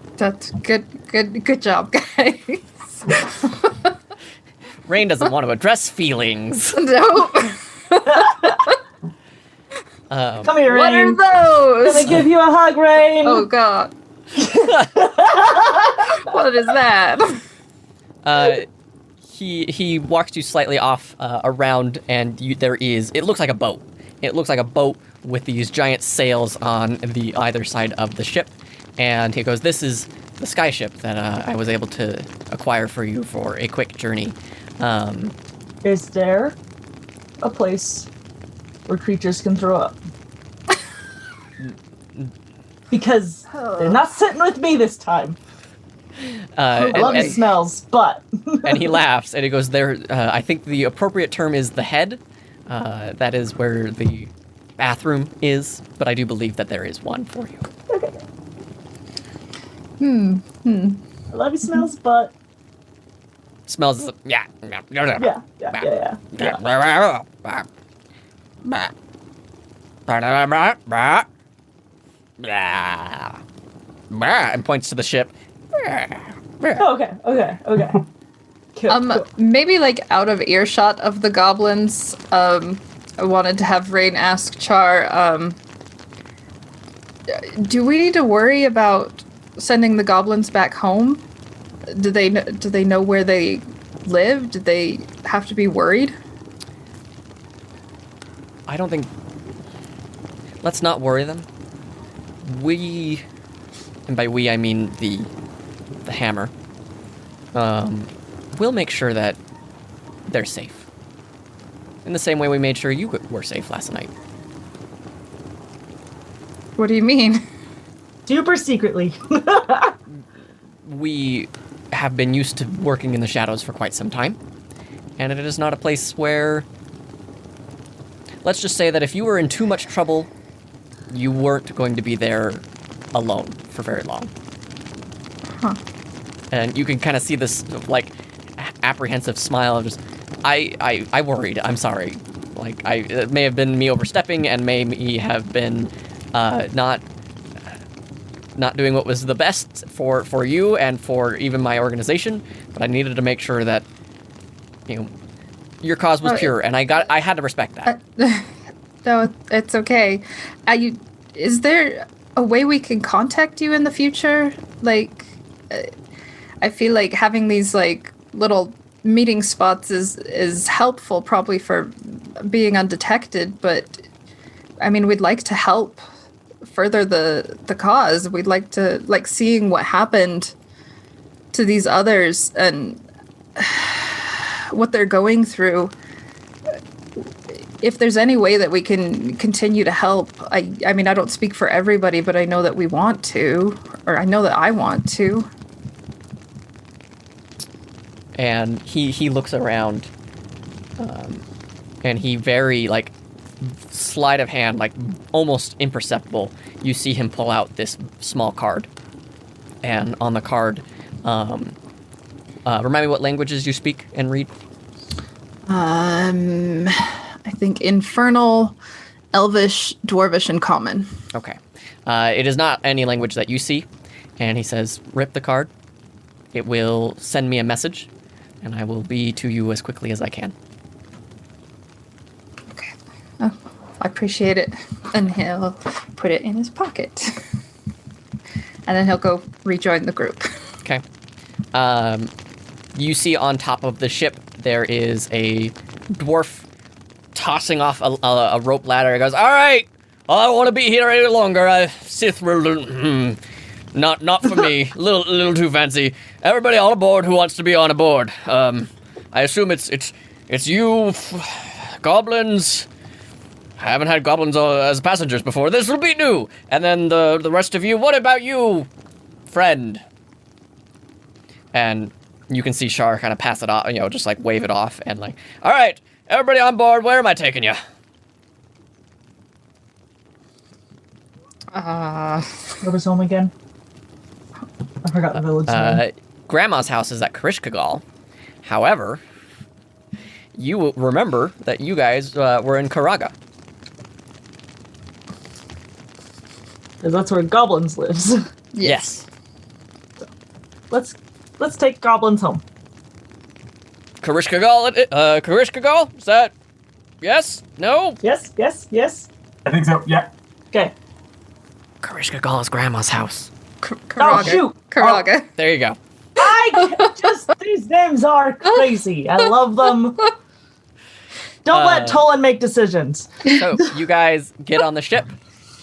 good job, guys. Rain doesn't want to address feelings. No. Come here, What Rain. are those? Gonna give you a hug, Rain. Oh god. What is that? He walks you slightly off around, and it looks like a boat. It looks like a boat with these giant sails on the either side of the ship. And he goes, "This is the sky ship that I was able to acquire for you for a quick journey." Is there a place where creatures can throw up? Because they're not sitting with me this time. I love the smells, but... And he laughs, and he goes, "There. I think the appropriate term is the head. That is where the bathroom is, but I do believe that there is one for you." I love you, smells, but... Smells. Yeah. Yeah. And points to the ship. Oh, okay. Cool. Maybe like out of earshot of the goblins, I wanted to have Rain ask Char, do we need to worry about sending the goblins back home? Do they know where they live? Do they have to be worried? I don't think... Let's not worry them. We... And by we, I mean the hammer. We'll make sure that they're safe. In the same way we made sure you were safe last night. What do you mean? Super secretly. We have been used to working in the shadows for quite some time, and it is not a place where... Let's just say that if you were in too much trouble, you weren't going to be there alone for very long. Huh. And you can kind of see this, like, apprehensive smile of just, I worried, I'm sorry. Like, it may have been me overstepping and may have been not doing what was the best for you and for even my organization, but I needed to make sure that, your cause was pure, and I had to respect that. No, it's okay. Is there a way we can contact you in the future? Like, I feel like having these like little meeting spots is helpful, probably for being undetected. But I mean, we'd like to help further the cause. We'd like to seeing what happened to these others and what they're going through. If there's any way that we can continue to help, I mean, I don't speak for everybody, but I know that we want to, or I know that I want to. And he looks around, and he very, like, sleight of hand, like, almost imperceptible, you see him pull out this small card. And on the card, remind me what languages you speak and read? I think Infernal, Elvish, Dwarvish, and Common. Okay. It is not any language that you see. And he says, rip the card. It will send me a message, and I will be to you as quickly as I can. Okay. Oh, I appreciate it. And he'll put it in his pocket. and then he'll go rejoin the group. Okay. You see on top of the ship there is a dwarf tossing off a rope ladder. He goes, "All right, I don't want to be here any longer. Sith ruler, not for me. little too fancy. Everybody on aboard who wants to be on aboard. I assume it's you, goblins. I haven't had goblins as passengers before. This will be new. And then the rest of you. What about you, friend?" And you can see Shar kind of pass it off, just like wave it off and like, "All right, everybody on board. Where am I taking you?" Where was home again? I forgot the village name. Grandma's house is at Karishkagal. However, you will remember that you guys were in Karaga. Because that's where goblins lives. Yes. Let's take goblins home. Karishkagal? Is that... Yes? No? Yes. I think so. Yeah. Okay. Karishkagal is Grandma's house. Oh, shoot. Karaga. There you go. These names are crazy. I love them. Don't let Tolan make decisions. So you guys get on the ship,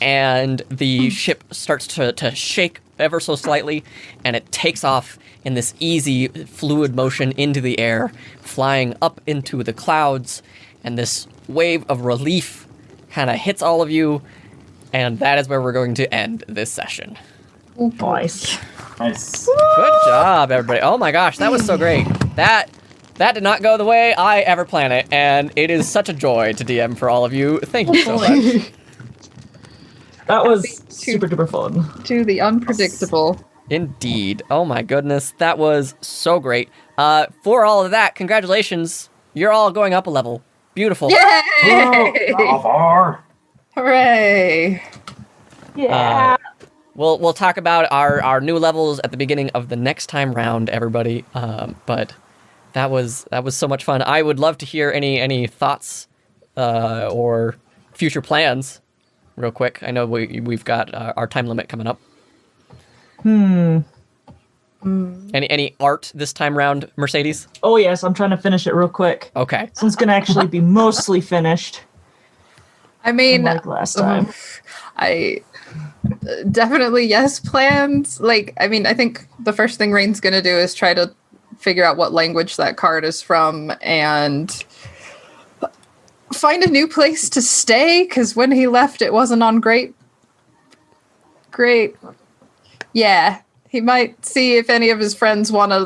and the ship starts to shake ever so slightly, and it takes off in this easy, fluid motion into the air, flying up into the clouds, and this wave of relief kind of hits all of you, and that is where we're going to end this session. Nice. Good job, everybody. Oh my gosh, that was so great. That did not go the way I ever planned it, and it is such a joy to DM for all of you. Thank you so much. That was super duper fun. To the unpredictable. Indeed. Oh my goodness, that was so great. For all of that, congratulations. You're all going up a level. Beautiful. Yay! How far? Hooray! Yeah. We'll talk about our new levels at the beginning of the next time round, everybody. But that was so much fun. I would love to hear any thoughts or future plans, real quick. I know we've got our time limit coming up. Any art this time round, Mercedes? Oh yes, I'm trying to finish it real quick. Okay. So it's gonna actually be mostly finished. I mean, Like last time. I definitely yes plans. I think the first thing Rain's gonna do is try to figure out what language that card is from and find a new place to stay, because when he left it wasn't on great. Yeah, he might see if any of his friends want to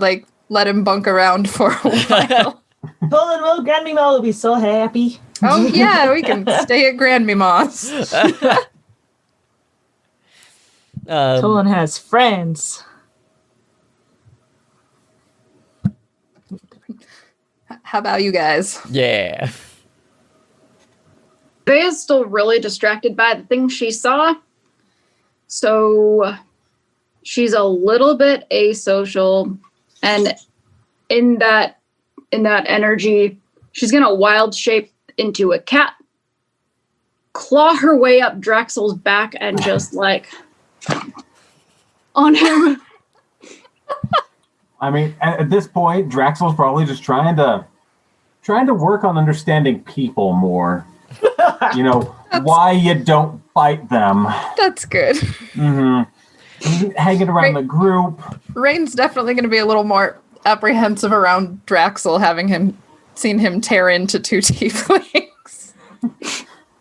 let him bunk around for a while. Tolan will, Grandmima will be so happy. Oh yeah, we can stay at Grandmama's. Tolan has friends. How about you guys? Yeah. Bea's still really distracted by the thing she saw. So she's a little bit asocial. And in that energy, she's going to wild shape into a cat, claw her way up Draxel's back, and just on him. I mean, at this point, Draxel's probably just trying to work on understanding people more. Why you don't fight them. That's good. Mm-hmm. Hanging around the group. Rain's definitely going to be a little more apprehensive around Draxel, having seen him tear into two tieflings.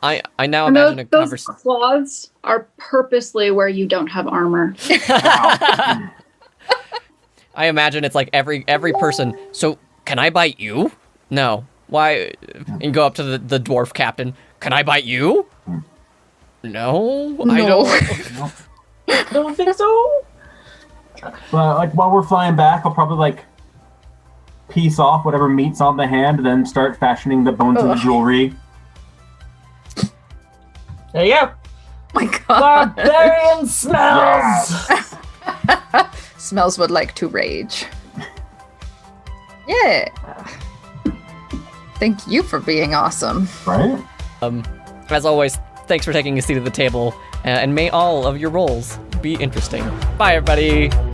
I now imagine a those conversation. claws are purposely where you don't have armor. I imagine it's like every person. So, can I bite you? No. Why? And go up to the dwarf captain. Can I bite you? No, I don't. Don't think so. But while we're flying back, I'll probably piece off whatever meat's on the hand, and then start fashioning the bones into jewelry. There you go. My God. Barbarian smells. Yes. Smells would like to rage. Yeah. Thank you for being awesome. Right? As always, thanks for taking a seat at the table, and may all of your rolls be interesting. Bye, everybody.